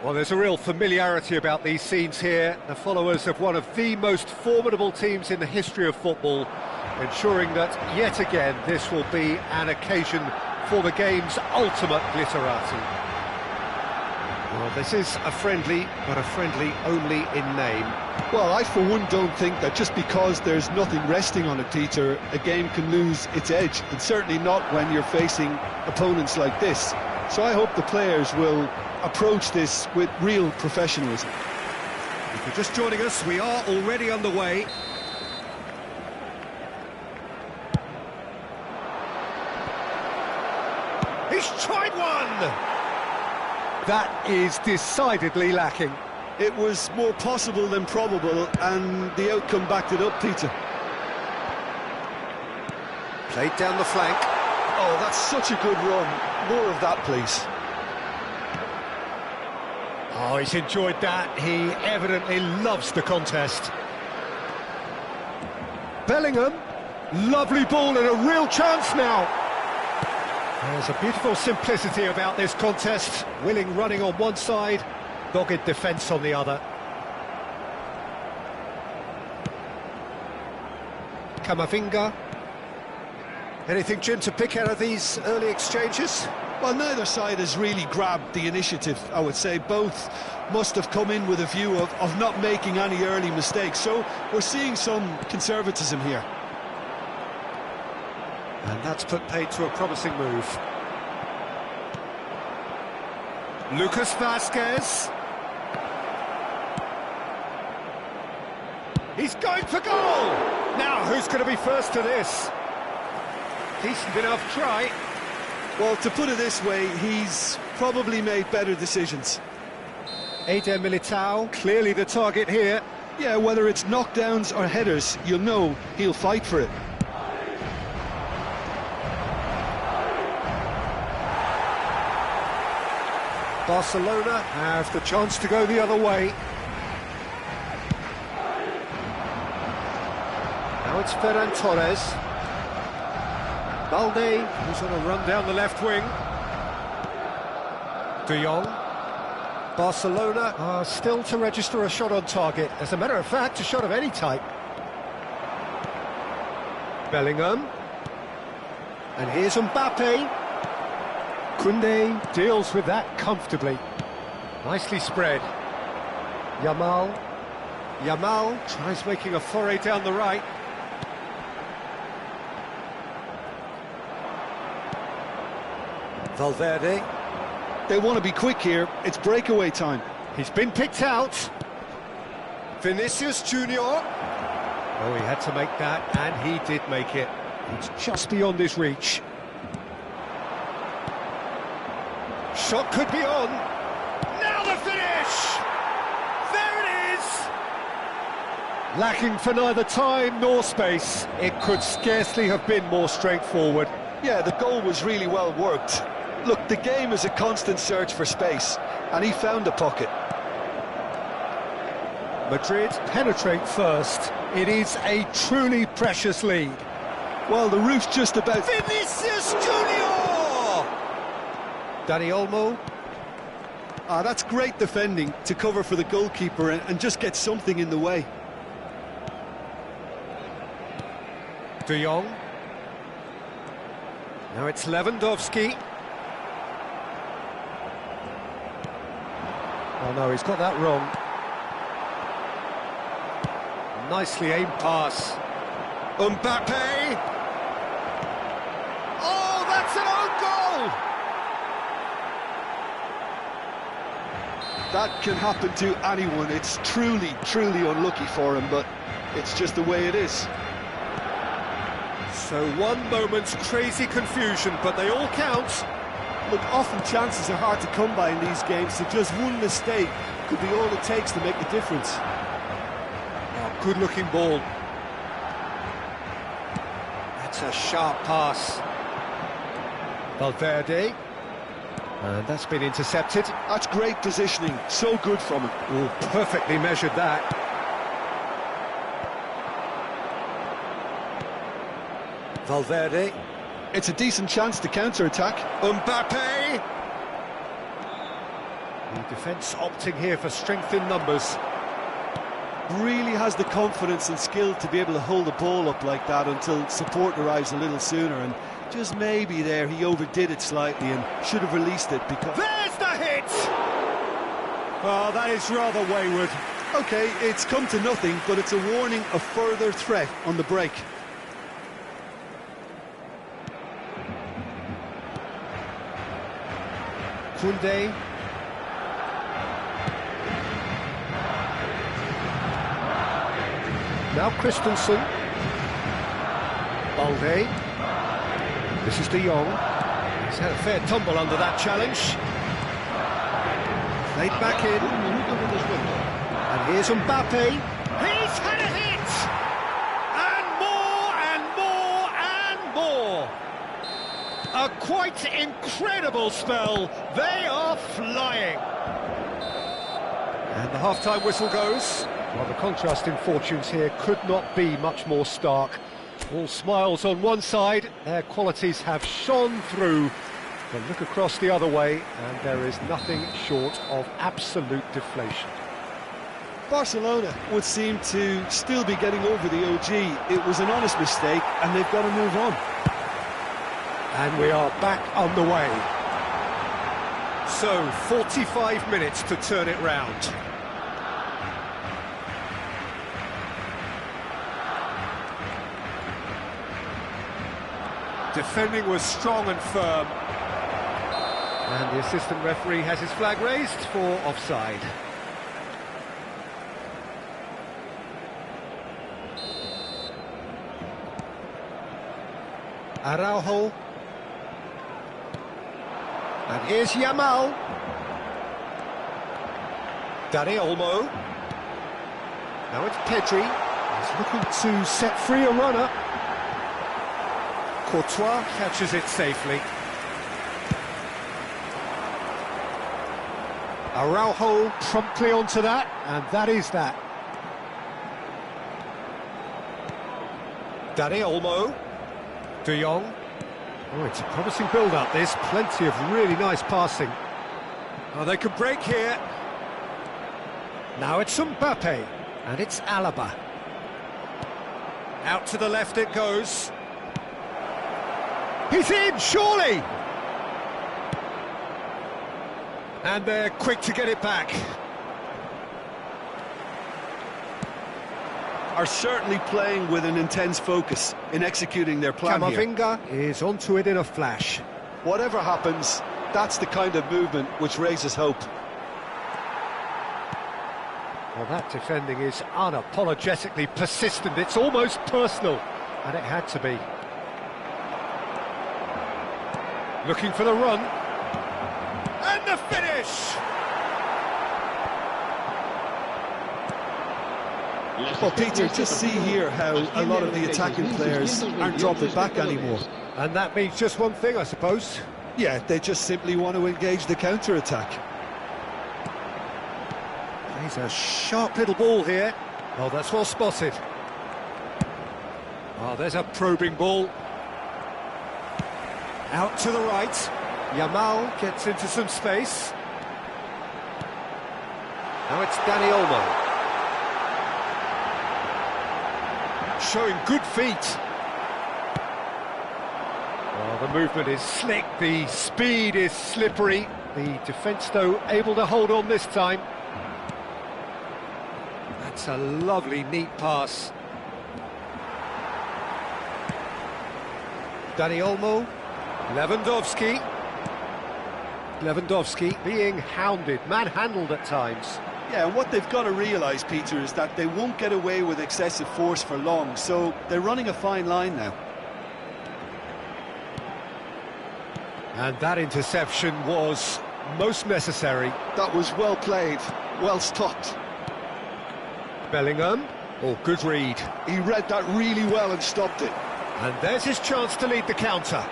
Well, there's a real familiarity about these scenes here. The followers of one of the most formidable teams in the history of football, ensuring that, yet again, this will be an occasion for the game's ultimate glitterati. Well, this is a friendly, but a friendly only in name. Well, I for one don't think that just because there's nothing resting on it, Peter, a game can lose its edge, and certainly not when you're facing opponents like this. So I hope the players will approach this with real professionalism. If you're just joining us, we are already underway. He's tried one! That is decidedly lacking. It was more possible than probable, and the outcome backed it up, Peter. Played down the flank. Oh, that's such a good run. More of that, please. Oh, he's enjoyed that. He evidently loves the contest. Bellingham. Lovely ball and a real chance now. There's a beautiful simplicity about this contest. Willing running on one side, dogged defence on the other. Camavinga. Anything, Jim, to pick out of these early exchanges? Well, neither side has really grabbed the initiative, I would say. Both must have come in with a view of not making any early mistakes. So we're seeing some conservatism here. And that's put paid to a promising move. Lucas Vasquez. He's going for goal! Now, who's going to be first to this? Decent enough try. Well, to put it this way, he's probably made better decisions. Eder Militao, clearly the target here. Yeah, whether it's knockdowns or headers, you'll know he'll fight for it. Barcelona have the chance to go the other way. Now it's Ferran Torres. Balde, who's on a run down the left wing. De Jong. Barcelona are still to register a shot on target. As a matter of fact, a shot of any type. Bellingham. And here's Mbappe. Koundé deals with that comfortably. Nicely spread. Yamal. Yamal tries making a foray down the right. Valverde. They want to be quick here. It's breakaway time. He's been picked out. Vinicius Junior. Oh, he had to make that, and he did make it. It's just beyond his reach. Shot could be on. Now the finish! There it is! Lacking for neither time nor space. It could scarcely have been more straightforward. Yeah, the goal was really well worked. Look, the game is a constant search for space, and he found a pocket. Madrid penetrate first. It is a truly precious lead. Well, the roof's just about... Vinicius Junior! Dani Olmo. That's great defending to cover for the goalkeeper and just get something in the way. De Jong. Now it's Lewandowski. Oh no, he's got that wrong. Nicely aimed pass. Mbappe! Oh, that's an own goal! That can happen to anyone. It's truly, truly unlucky for him, but it's just the way it is. So one moment's crazy confusion, but they all count. Look, often chances are hard to come by in these games, so just one mistake could be all it takes to make the difference. Oh, good-looking ball. That's a sharp pass. Valverde. And that's been intercepted. That's great positioning, so good from him. Oh, perfectly measured that. Valverde. It's a decent chance to counter-attack. Mbappe! The defence opting here for strength in numbers. Really has the confidence and skill to be able to hold the ball up like that until support arrives a little sooner, and just maybe there he overdid it slightly and should have released it because... There's the hit! Oh, that is rather wayward. OK, it's come to nothing, but it's a warning of further threat on the break. Koundé. Now Christensen. Balde. This is De Jong. He's had a fair tumble under that challenge. Played back in. And here's Mbappe. He's had a hit! And more and more and more. A quite incredible spell. They are flying. And the half-time whistle goes. Well, the contrast in fortunes here could not be much more stark. All smiles on one side, their qualities have shone through. But look across the other way, and there is nothing short of absolute deflation. Barcelona would seem to still be getting over the OG. It was an honest mistake, and they've got to move on. And we are back underway. So, 45 minutes to turn it round. Defending was strong and firm. And the assistant referee has his flag raised for offside. Araujo. And here's Yamal. Dani Olmo. Now it's Pedri. He's looking to set free a runner. Courtois catches it safely. Araujo promptly onto that, and that is that. Dani Olmo. De Jong. Oh, it's a promising build-up, this. Plenty of really nice passing. Oh, they could break here. Now it's Mbappe, and it's Alaba. Out to the left it goes. He's in, surely! And they're quick to get it back. Are certainly playing with an intense focus in executing their plan here. Camavinga is onto it in a flash. Whatever happens, that's the kind of movement which raises hope. Well, that defending is unapologetically persistent. It's almost personal, and it had to be. Looking for the run. And the finish! Well, Peter, just see here how a lot of the attacking players aren't dropping back anymore. And that means just one thing, I suppose. Yeah, they just simply want to engage the counter-attack. He's a sharp little ball here. Oh, that's well spotted. Oh, there's a probing ball. Out to the right. Yamal gets into some space. Now it's Dani Olmo. Showing good feet. Oh, the movement is slick, the speed is slippery. The defence, though, able to hold on this time. That's a lovely, neat pass. Dani Olmo. Lewandowski being hounded, manhandled at times. Yeah, and what they've got to realise, Peter, is that they won't get away with excessive force for long, so they're running a fine line now. And that interception was most necessary. That was well played, well stopped. Bellingham, oh, good read. He read that really well and stopped it. And there's his chance to lead the counter.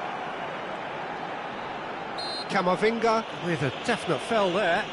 Camavinga with a definite fell there.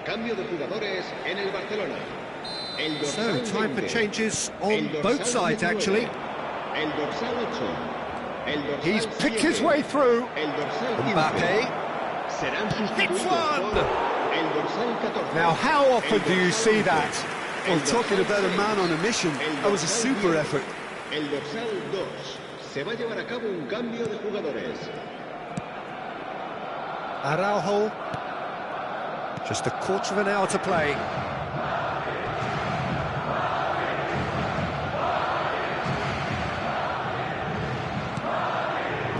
Cambio de jugadores en el Barcelona. El So, dorsal time for 20. changes El on dorsal both sides, 19. actually. El dorsal 8. El dorsal He's picked 7. his way through. El dorsal 15. Mbappe. Serán sustituidos Hits one. por el dorsal 14. Now, how often do you see that? Well, talking about a man on a mission, that was a super effort. El dorsal 2. Se va a llevar a cabo un cambio de jugadores. Araujo. Just a quarter of an hour to play.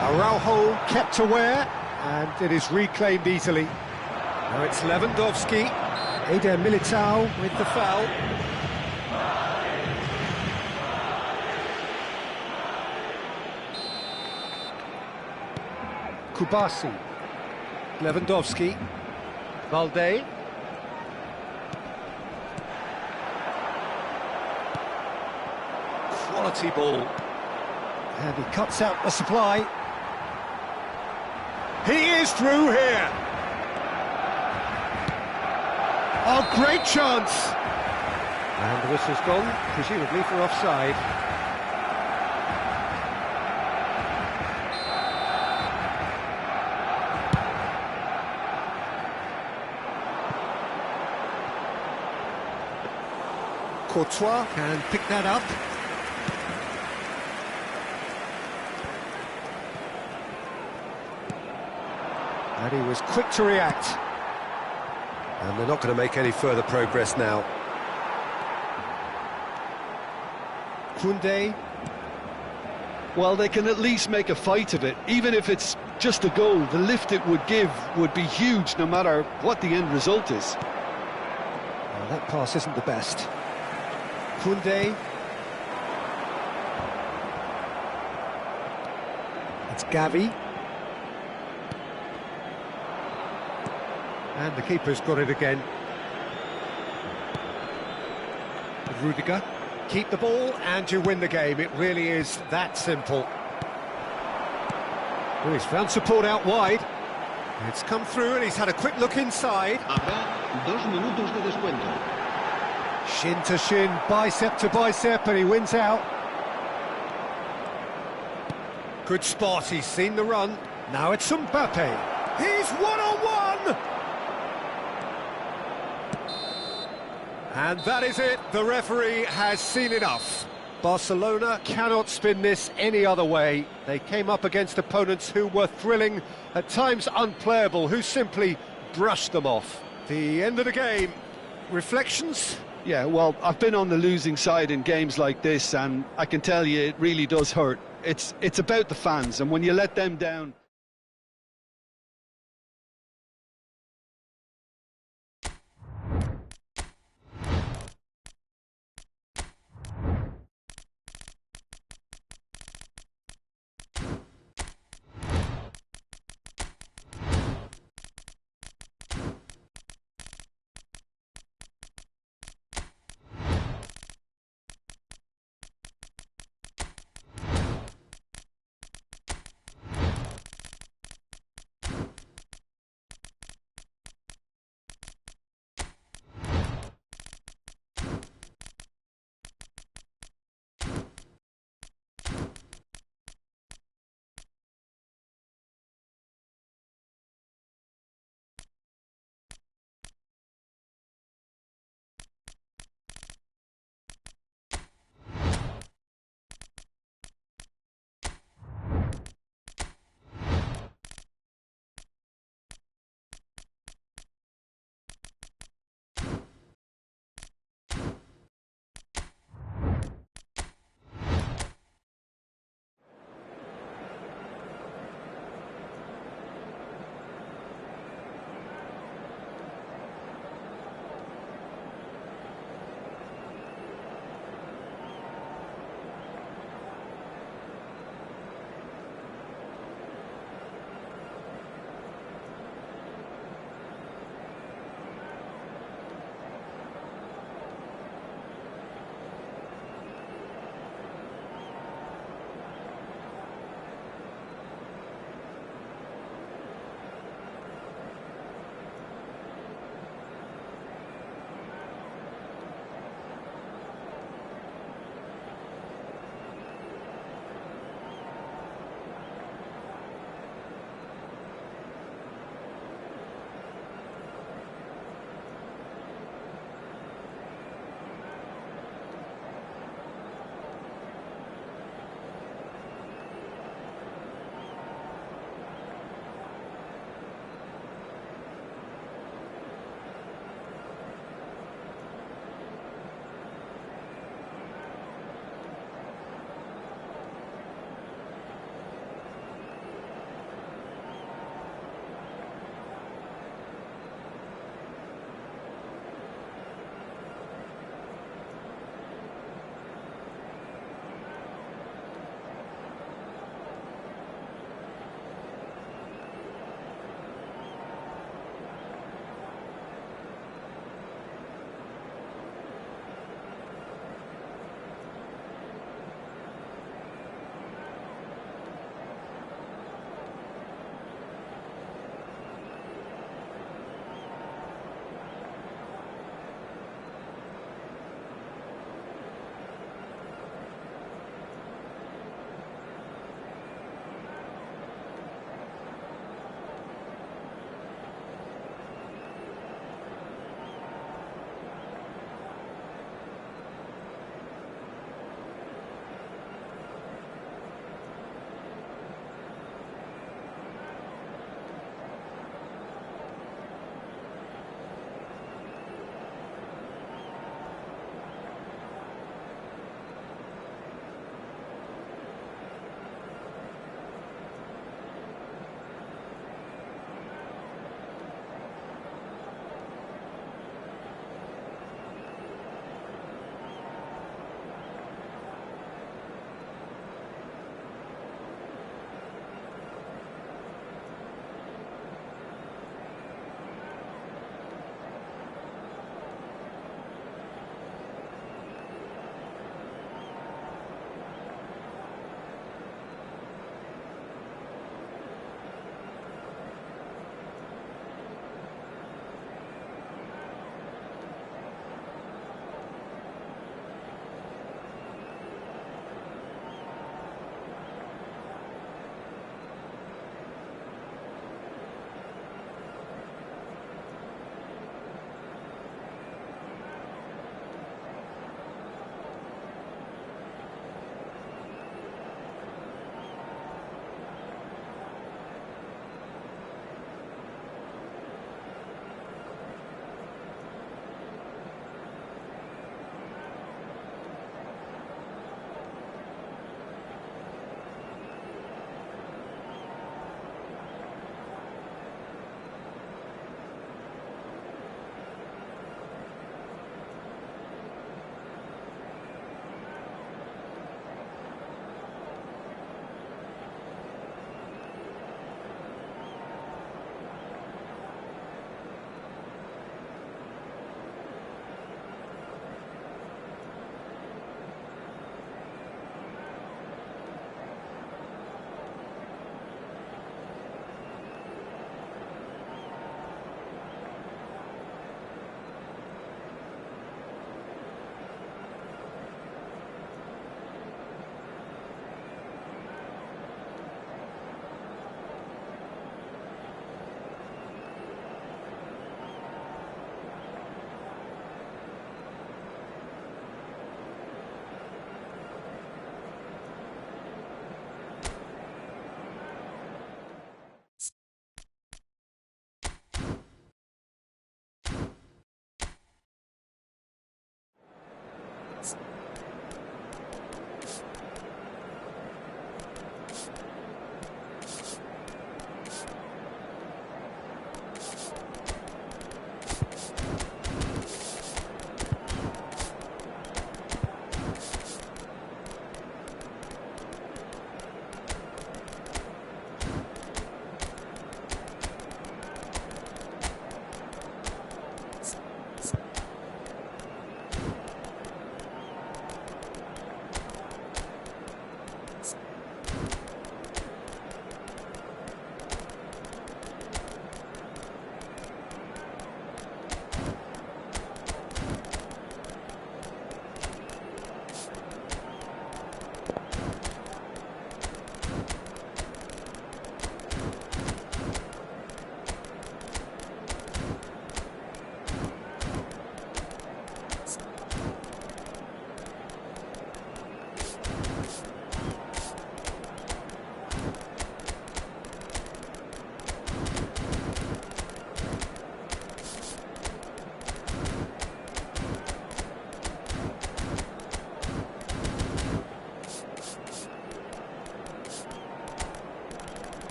Araujo kept aware, and it is reclaimed easily. Now it's Lewandowski. Eder Militao with the foul. Kubasi. Lewandowski. Valde. Quality ball. And he cuts out the supply. He is through here. Oh, great chance. And the whistle's gone, presumably for offside. Courtois can pick that up. And he was quick to react. And they're not going to make any further progress now. Koundé. Well, they can at least make a fight of it. Even if it's just a goal, the lift it would give would be huge no matter what the end result is. Well, that pass isn't the best. Koundé. It's Gavi. And the keeper's got it again. Rudiger. Keep the ball and you win the game. It really is that simple. Well, he's found support out wide. It's come through and he's had a quick look inside. Habrá 2 minutos de descuento. Shin to shin, bicep to bicep, and he wins out. Good spot, he's seen the run. Now it's Mbappe. He's one-on-one! And that is it, the referee has seen enough. Barcelona cannot spin this any other way. They came up against opponents who were thrilling, at times unplayable, who simply brushed them off. The end of the game. Reflections? Yeah, well, I've been on the losing side in games like this, and I can tell you it really does hurt. It's about the fans, and when you let them down...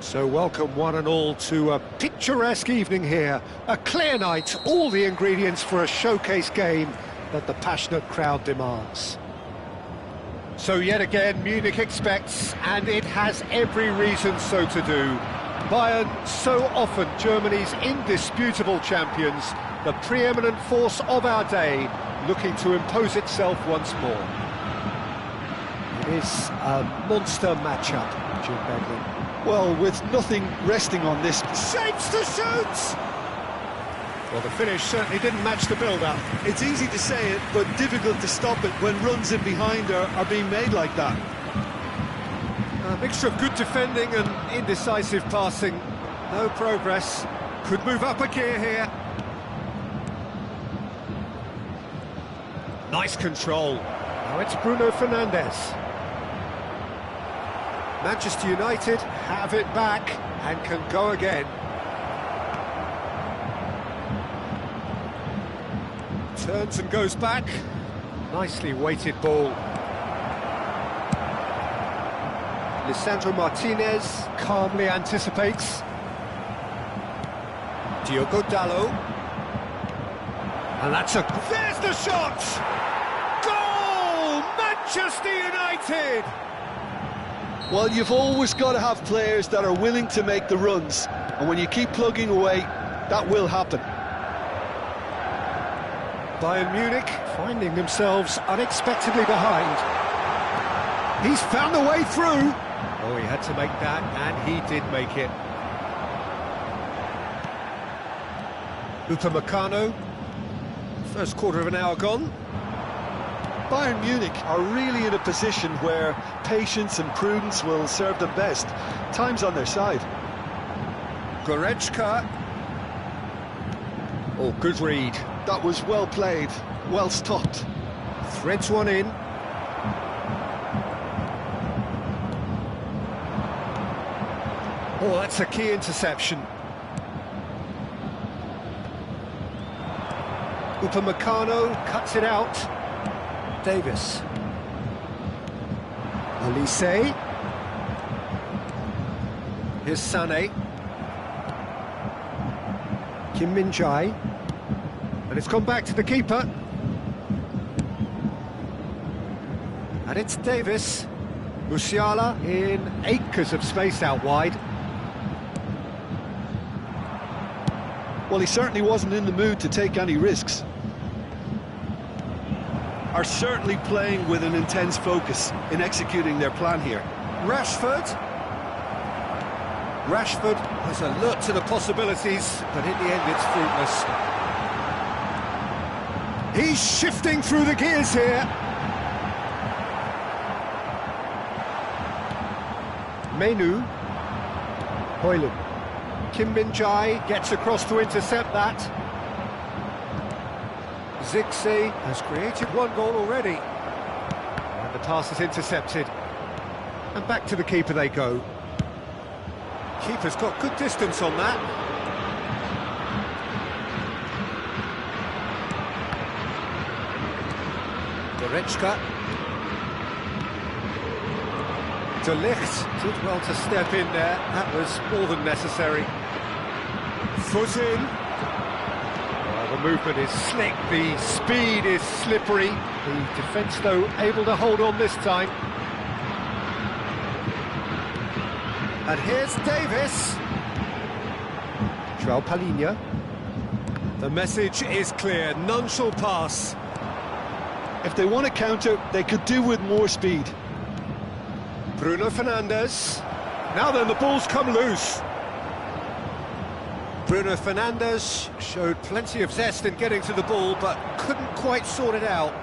So welcome one and all to a picturesque evening here. A clear night, all the ingredients for a showcase game that the passionate crowd demands. So yet again, Munich expects, and it has every reason so to do. Bayern, so often Germany's indisputable champions, the preeminent force of our day, looking to impose itself once more. It is a monster matchup, Jim Beglin. Well, with nothing resting on this. Shapes to shoot! Well, the finish certainly didn't match the build-up. It's easy to say it, but difficult to stop it when runs in behind are being made like that. A mixture of good defending and indecisive passing. No progress. Could move up a gear here. Nice control. Now it's Bruno Fernandes. Manchester United have it back and can go again. Turns and goes back. Nicely weighted ball. Lisandro Martinez calmly anticipates. Diogo Dalot. And that's there's the shot! Goal! Manchester United! Well, you've always got to have players that are willing to make the runs, and when you keep plugging away, that will happen. Bayern Munich finding themselves unexpectedly behind. He's found a way through. Oh, he had to make that, and he did make it. Upamecano. First quarter of an hour gone. Bayern Munich are really in a position where patience and prudence will serve them best. Time's on their side. Goretzka. Oh, good read. That was well played, well stopped. Threads one in. Oh, that's a key interception. Upamecano cuts it out. Davis. Olise. Here's Sané. Kim Min-jae. And it's gone back to the keeper. And it's Davis. Musiala in acres of space out wide. Well, he certainly wasn't in the mood to take any risks. Are certainly playing with an intense focus in executing their plan here. Rashford was alert to the possibilities, but in the end it's fruitless. He's shifting through the gears here. Menu. Højlund. Kim Min-jae gets across to intercept that. Zirkzee has created one goal already. And the pass is intercepted. And back to the keeper they go. Keeper's got good distance on that. Goretzka. De Ligt did well to step in there. That was more than necessary. Foot in. Well, the movement is slick, the speed is slippery. The defence, though, able to hold on this time. And here's Davis. João Palhinha. The message is clear, none shall pass. If they want to counter, they could do with more speed. Bruno Fernandes. Now then, the ball's come loose. Bruno Fernandes showed plenty of zest in getting to the ball, but couldn't quite sort it out.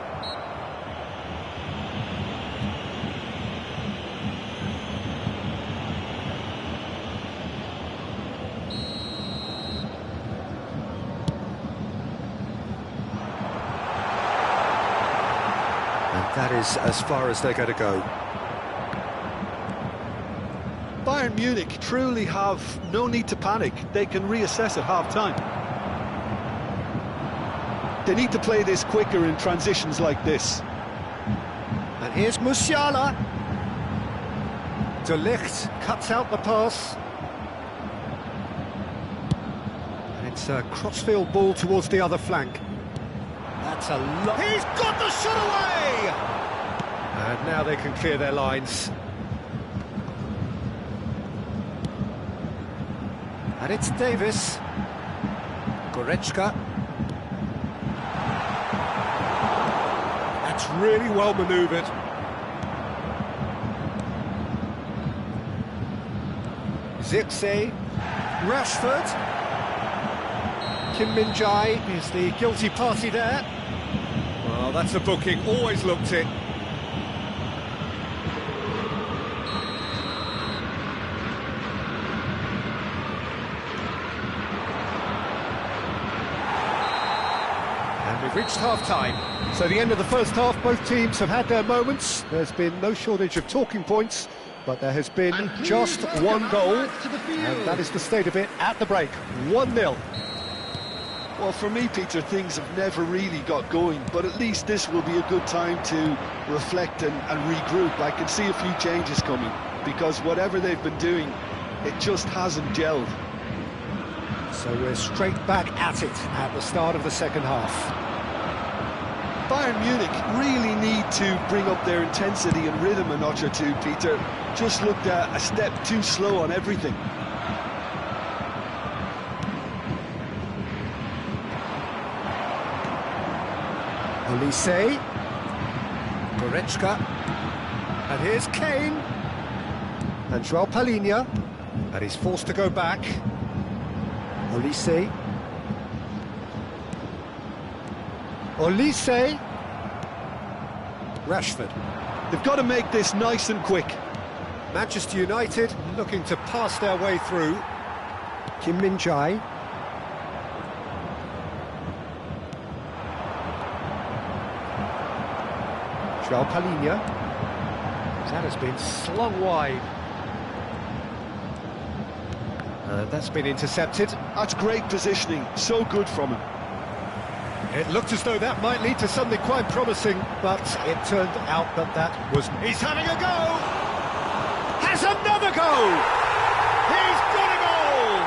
And that is as far as they're going to go. Bayern Munich truly have no need to panic. They can reassess at half-time. They need to play this quicker in transitions like this. And here's Musiala. De Ligt cuts out the pass. It's a crossfield ball towards the other flank. That's a lot. He's got the shot away! And now they can clear their lines. And it's Davis. Goretzka. That's really well manoeuvred. Zirkzee. Rashford. Kim Min-jae is the guilty party there. Well, that's a booking, always looked it. And we've reached half-time. So the end of the first half, both teams have had their moments. There's been no shortage of talking points, but there has been just one goal, and that is the state of it at the break. 1-0. Well, for me, Peter, things have never really got going, but at least this will be a good time to reflect and regroup. I can see a few changes coming, because whatever they've been doing, it just hasn't gelled. So we're straight back at it at the start of the second half. Bayern Munich really need to bring up their intensity and rhythm a notch or two, Peter. Just looked a step too slow on everything. Olise. Goretzka. And here's Kane. And João Palhinha. And he's forced to go back. Olise. Olise. Rashford. They've got to make this nice and quick. Manchester United looking to pass their way through. Kim Min-jae. João Palhinha. That has been slung wide. That's been intercepted. That's great positioning, so good from him. It looked as though that might lead to something quite promising, but it turned out that was... He's having a go! Has another go! He's got a goal!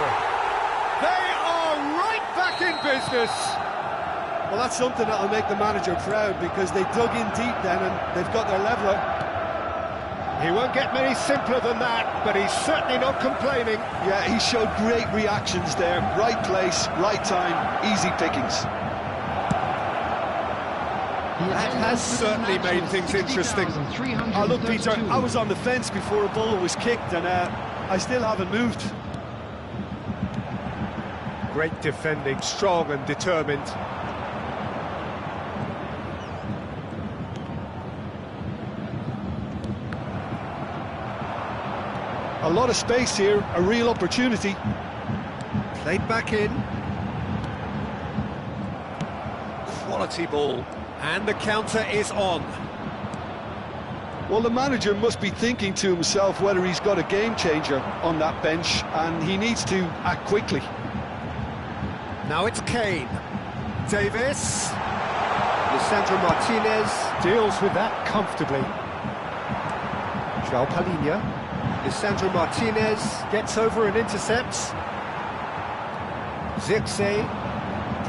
They are right back in business! Well, that's something that'll make the manager proud, because they dug in deep then and they've got their leveller. He won't get many simpler than that, but he's certainly not complaining. Yeah, he showed great reactions there. Right place, right time, easy pickings. That has certainly made things interesting. Oh, look, Peter, I was on the fence before a ball was kicked, and I still haven't moved. Great defending, strong and determined. A lot of space here, a real opportunity. Played back in. Quality ball. And the counter is on. Well, the manager must be thinking to himself whether he's got a game changer on that bench, and he needs to act quickly. Now it's Kane. Davis. Lisandro Martinez deals with that comfortably. João Palhinha. Lisandro Martinez gets over and intercepts. Zirkzee.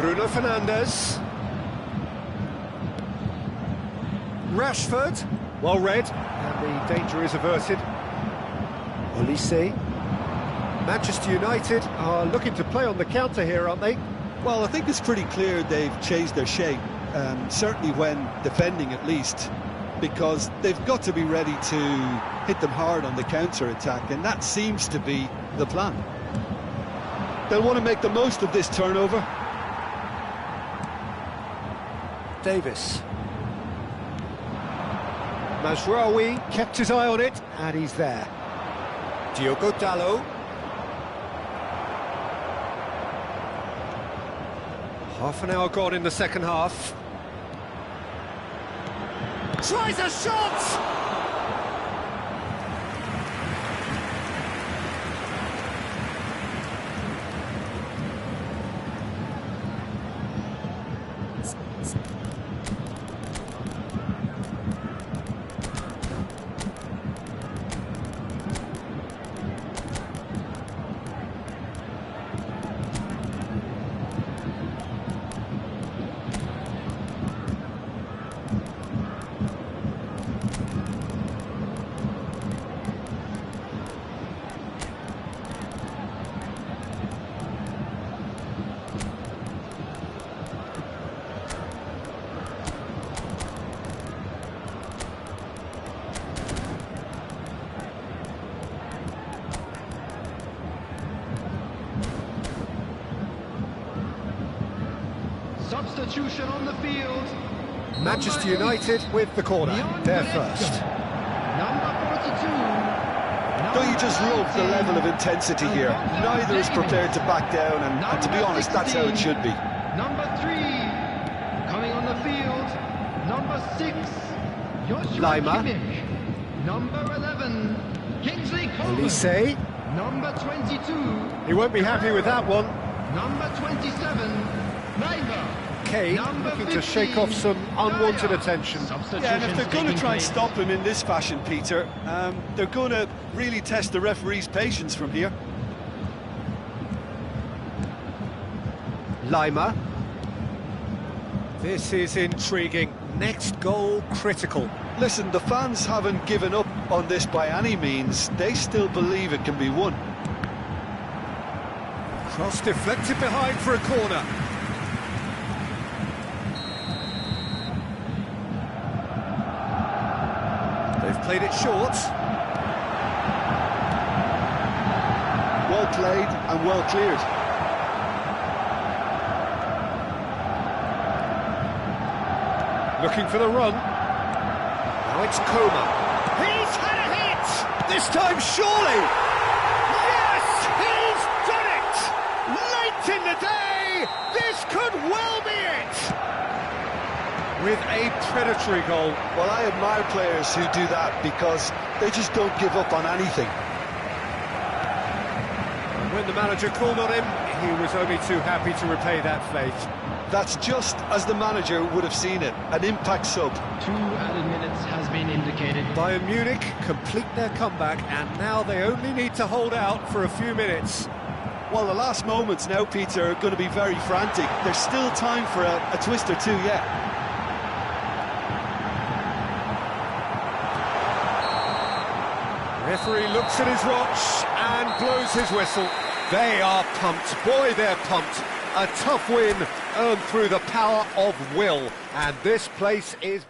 Bruno Fernandes. Rashford, well read, and the danger is averted. Olise. Manchester United are looking to play on the counter here, aren't they? Well, I think it's pretty clear they've changed their shape, certainly when defending at least, because they've got to be ready to hit them hard on the counter-attack, and that seems to be the plan. They'll want to make the most of this turnover. Davis. Mazraoui kept his eye on it, and he's there. Diogo Dalot. Half an hour gone in the second half. Tries a shot! Substitution on the field. Manchester United with the corner. They're first. Number 42. Don't you just love the level of intensity here? Neither is prepared to back down, and to be honest, that's how it should be. Number 3. Coming on the field. Number 6. Joshua Lima. Kimmich. Number 11. Kingsley Coman. Elise. Number 22. He won't be happy with that one. Number 27. Leiber. Kane looking to shake off some unwanted attention. Yeah, and if they're going to try and stop him in this fashion, Peter, they're going to really test the referee's patience from here. Lima. This is intriguing. Next goal critical. Listen, the fans haven't given up on this by any means. They still believe it can be won. Cross deflected behind for a corner. They've played it short. Well played and well cleared. Looking for the run. Now it's Coman. He's had a hit! This time, surely! Yes! He's done it! Late in the day, this could well be it! With a predatory goal. Well, I admire players who do that because they just don't give up on anything. When the manager called on him, he was only too happy to repay that faith. That's just as the manager would have seen it, an impact sub. 2 added minutes has been indicated. Bayern Munich complete their comeback, and now they only need to hold out for a few minutes. Well, the last moments now, Peter, are going to be very frantic. There's still time for a twist or two yet. Referee looks at his watch and blows his whistle. They are pumped. Boy, they're pumped. A tough win earned through the power of will. And this place is...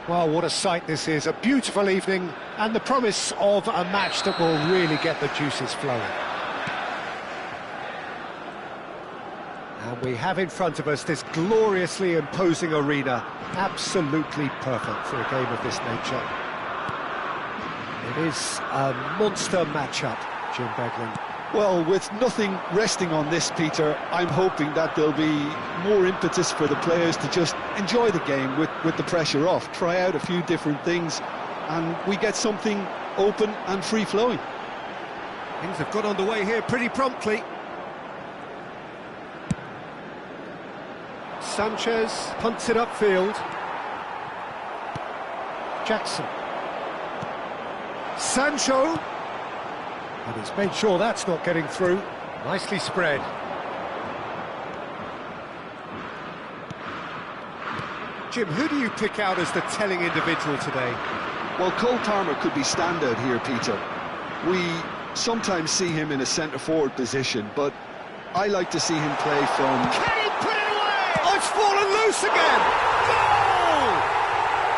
Well, what a sight this is. A beautiful evening and the promise of a match that will really get the juices flowing. And we have in front of us this gloriously imposing arena. Absolutely perfect for a game of this nature. It is a monster matchup, Jim Beglin. Well, with nothing resting on this, Peter, I'm hoping that there'll be more impetus for the players to just enjoy the game with the pressure off, try out a few different things, and we get something open and free-flowing. Things have got underway here pretty promptly. Sanchez punts it upfield. Jackson. Sancho. And he's made sure that's not getting through. Nicely spread. Jim, who do you pick out as the telling individual today? Well, Cole Palmer could be standout here, Peter. We sometimes see him in a centre-forward position, but I like to see him play from... Can he put it away? Oh, it's fallen loose again! Goal!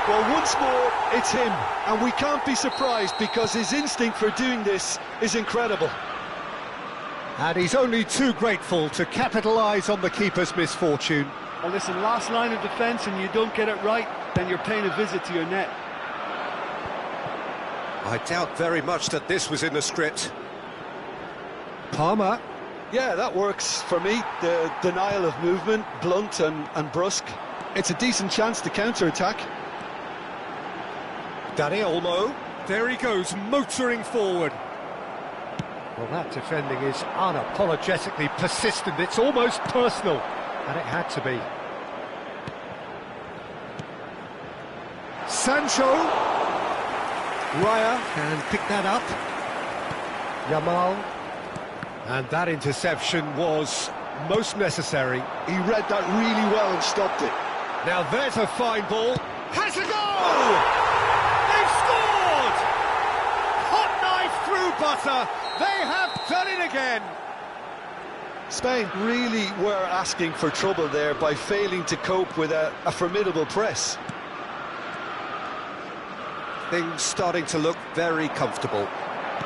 Well, once more, it's him, and we can't be surprised because his instinct for doing this is incredible. And he's only too grateful to capitalise on the keeper's misfortune. Well, listen, last line of defence and you don't get it right, then you're paying a visit to your net. I doubt very much that this was in the script. Palmer. Yeah, that works for me. The denial of movement, blunt and brusque. It's a decent chance to counter-attack. Danny Olmo. There he goes, motoring forward. Well, that defending is unapologetically persistent. It's almost personal. And it had to be. Sancho. Raya can pick that up. Yamal. And that interception was most necessary. He read that really well and stopped it. Now there's a fine ball. Has a goal! They've scored! Hot knife through butter. They have done it again. Spain really were asking for trouble there by failing to cope with a formidable press. Things starting to look very comfortable.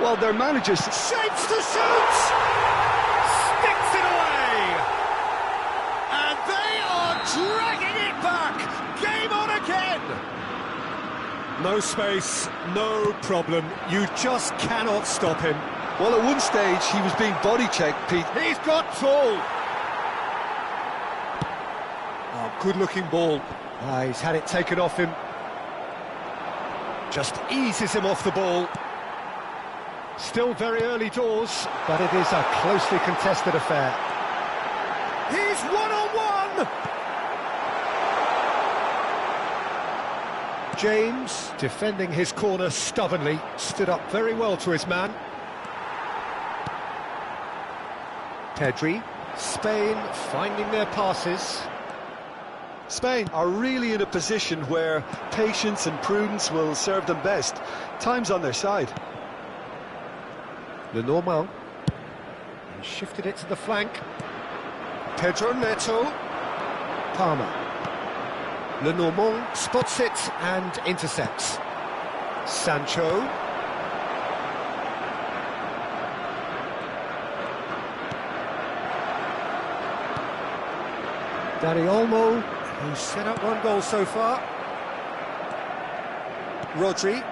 Well, their managers... Shapes to shoot! Sticks it away! And they are dragging it back! Game on again! No space, no problem. You just cannot stop him. Well, at one stage, he was being body-checked, Pete. He's got tall! Oh, good-looking ball. He's had it taken off him. Just eases him off the ball. Still very early doors, but it is a closely contested affair. He's one-on-one! James, defending his corner stubbornly, stood up very well to his man. Pedri, Spain finding their passes. Spain are really in a position where patience and prudence will serve them best. Time's on their side. Lenormand. He shifted it to the flank. Pedro Neto. Palmer. Lenormand spots it and intercepts. Sancho. Danny Olmo, who's set up one goal so far. Rodri.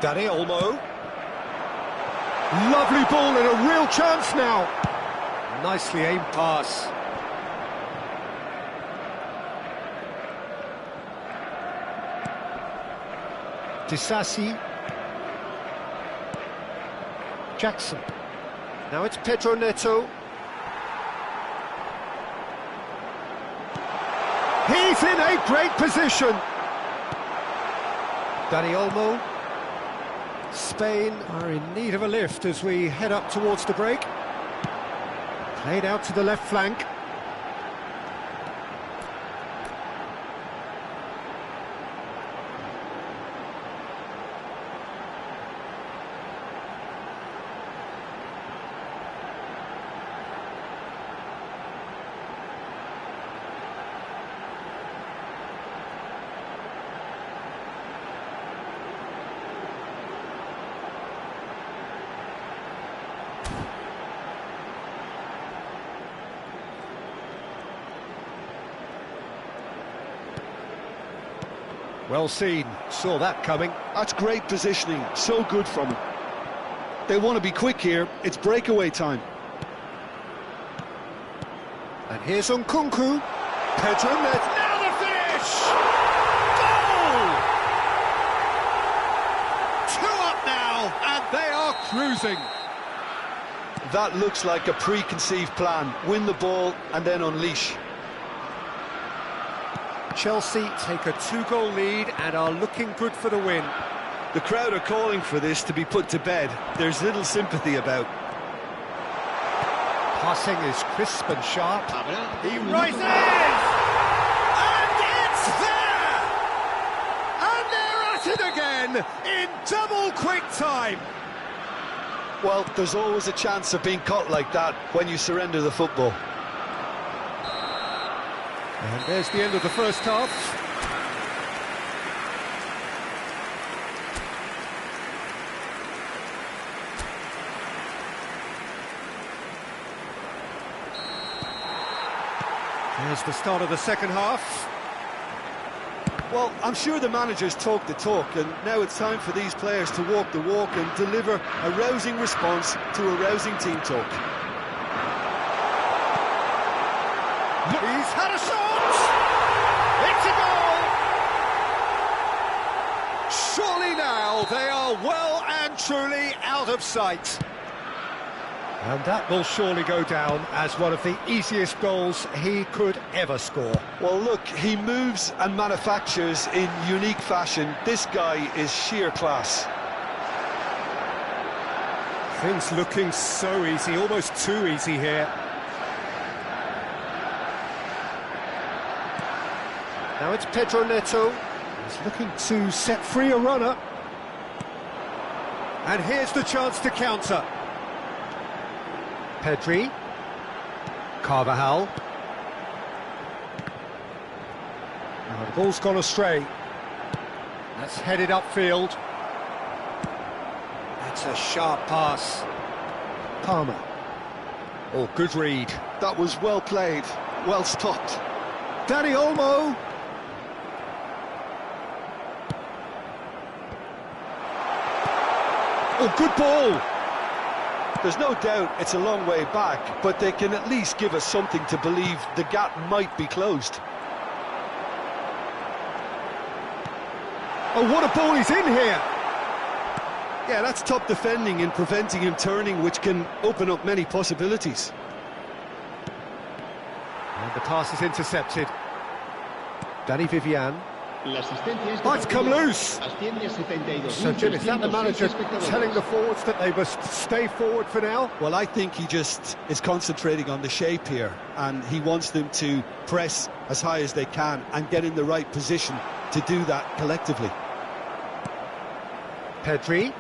Danny Olmo. Lovely ball and a real chance now. Nicely aimed pass. Disasi. Jackson. Now it's Pedro Neto. He's in a great position. Danny Olmo. Spain are in need of a lift as we head up towards the break. Played out to the left flank. Well seen, saw that coming. That's great positioning, so good from him. They want to be quick here, it's breakaway time. And here's Nkunku. Pedro Neto. Now the finish! Goal! 2 up now, and they are cruising. That looks like a preconceived plan. Win the ball and then unleash. Chelsea take a 2-goal lead and are looking good for the win. The crowd are calling for this to be put to bed. There's little sympathy about. Passing is crisp and sharp. He rises! And it's there! And they're at it again in double quick time. Well, there's always a chance of being caught like that when you surrender the football. And there's the end of the first half. There's the start of the second half. Well, I'm sure the managers talk the talk, and now it's time for these players to walk the walk and deliver a rousing response to a rousing team talk. He's had a shot! It's a goal! Surely now they are well and truly out of sight. And that will surely go down as one of the easiest goals he could ever score. Well, look, he moves and manufactures in unique fashion. This guy is sheer class. Things looking so easy, almost too easy here. Now it's Pedro Neto. He's looking to set free a runner. And here's the chance to counter. Pedri. Carvajal. Now the ball's gone astray. That's headed upfield. That's a sharp pass. Palmer. Oh, good read. That was well played, well stopped. Dani Olmo. Oh, good ball. There's no doubt it's a long way back, but they can at least give us something to believe the gap might be closed. Oh, what a ball he's in here! Yeah, that's top defending and preventing him turning, which can open up many possibilities. And the pass is intercepted. Danny Vivian. Oh, it's come loose! So, Jim, is that the manager telling the forwards that they must stay forward for now? Well, I think he just is concentrating on the shape here, and he wants them to press as high as they can and get in the right position to do that collectively. Pedri.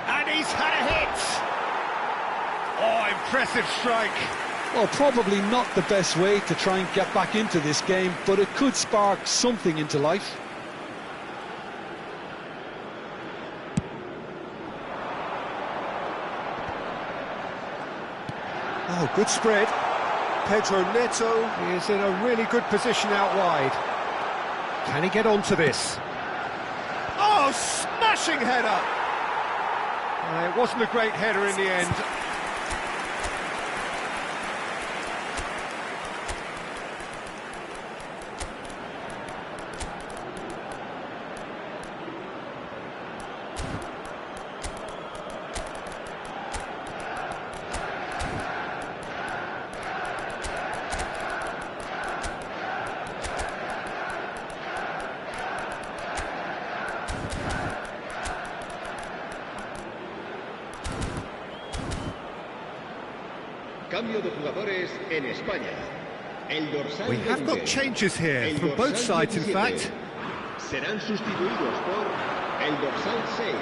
And he's had a hit! Oh, impressive strike! Well, probably not the best way to try and get back into this game, but it could spark something into life. Oh, good spread. Pedro Neto is in a really good position out wide. Can he get onto this? Oh, smashing header! It wasn't a great header in the end. Cambio de jugadores en España. El dorsal We have 20, got changes here el from both dorsal sides, in 17, fact. serán sustituidos por el dorsal 6.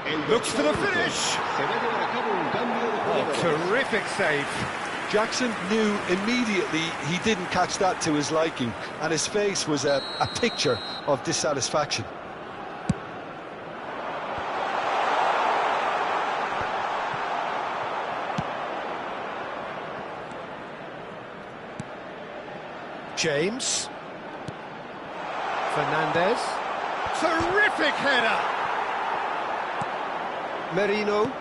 El Looks for the dorsal 11. finish. Se va a llevar a cabo un cambio de Oh, jugadores. terrific save. Jackson knew immediately he didn't catch that to his liking, and his face was a picture of dissatisfaction. James. Fernandez. Terrific header! Merino.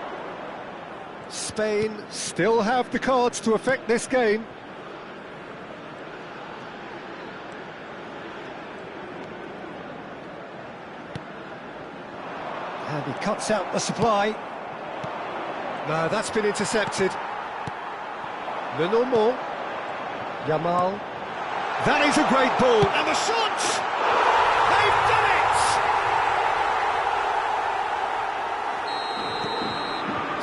Spain still have the cards to affect this game. And he cuts out the supply. No, that's been intercepted. Le Normand. Yamal. That is a great ball. And the shot! They've done it!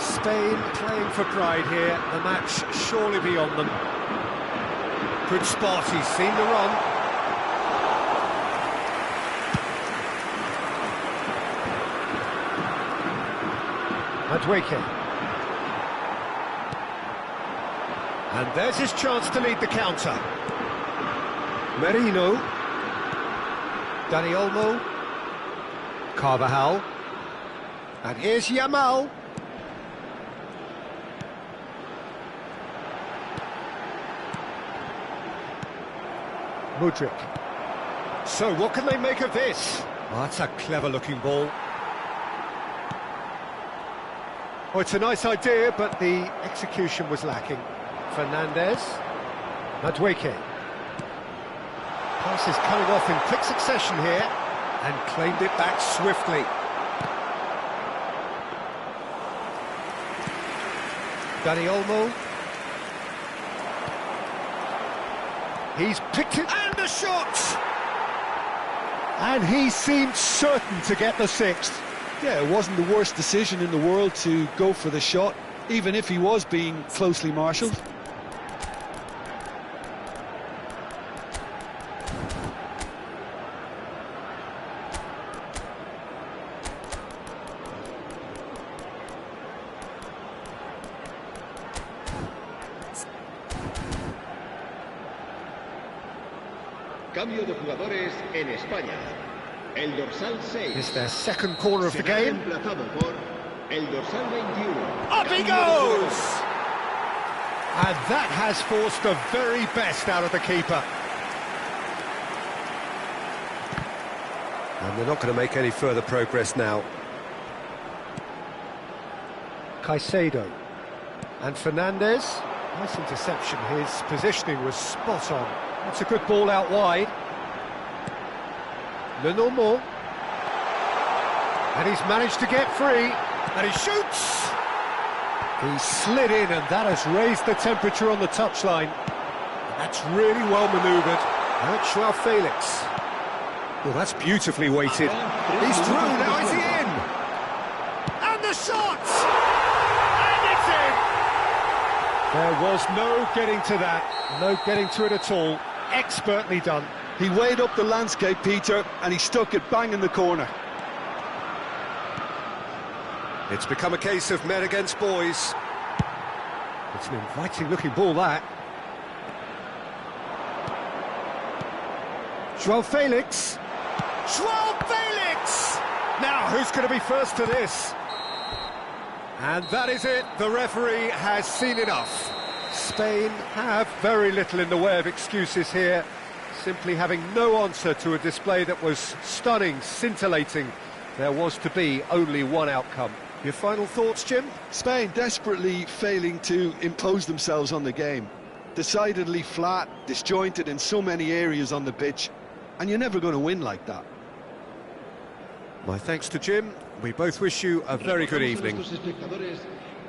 Spain playing for pride here. The match surely beyond them. Good spot, he's seen the run. Madueke. And there's his chance to lead the counter. Merino. Dani Olmo. Carvajal. And here's Yamal. Mudryk. So what can they make of this? Oh, that's a clever-looking ball. Oh, it's a nice idea, but the execution was lacking. Fernandez. Madueke. Pass is coming off in quick succession here, and claimed it back swiftly. Dani Olmo. He's picked it, and the shot! And he seemed certain to get the sixth. Yeah, it wasn't the worst decision in the world to go for the shot, even if he was being closely marshalled. Cambio de jugadores en España. El dorsal 6. It's their second corner of the game. Reemplazado por el dorsal 21. Up he goes! And that has forced the very best out of the keeper. And they're not going to make any further progress now. Caicedo. And Fernandez. Nice interception. His positioning was spot on. That's a good ball out wide. Le Normand. And he's managed to get free. And he shoots! He slid in, and that has raised the temperature on the touchline. That's really well manoeuvred. That's Joao Felix. Well, that's beautifully weighted. He's through, now is he in? And the shot! And it's in! There was no getting to that. No getting to it at all. Expertly done. He weighed up the landscape, Peter, and he stuck it bang in the corner. It's become a case of men against boys. It's an inviting-looking ball, that. Joao Felix. Joao Felix! Now, who's going to be first to this? And that is it. The referee has seen enough. Spain have very little in the way of excuses here, simply having no answer to a display that was stunning, scintillating. There was to be only one outcome. Your final thoughts, Jim? Spain desperately failing to impose themselves on the game. Decidedly flat, disjointed in so many areas on the pitch, and you're never going to win like that. My thanks to Jim. We both wish you a very good evening.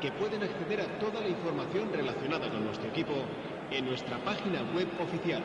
Que pueden acceder a toda la información relacionada con nuestro equipo en nuestra página web oficial.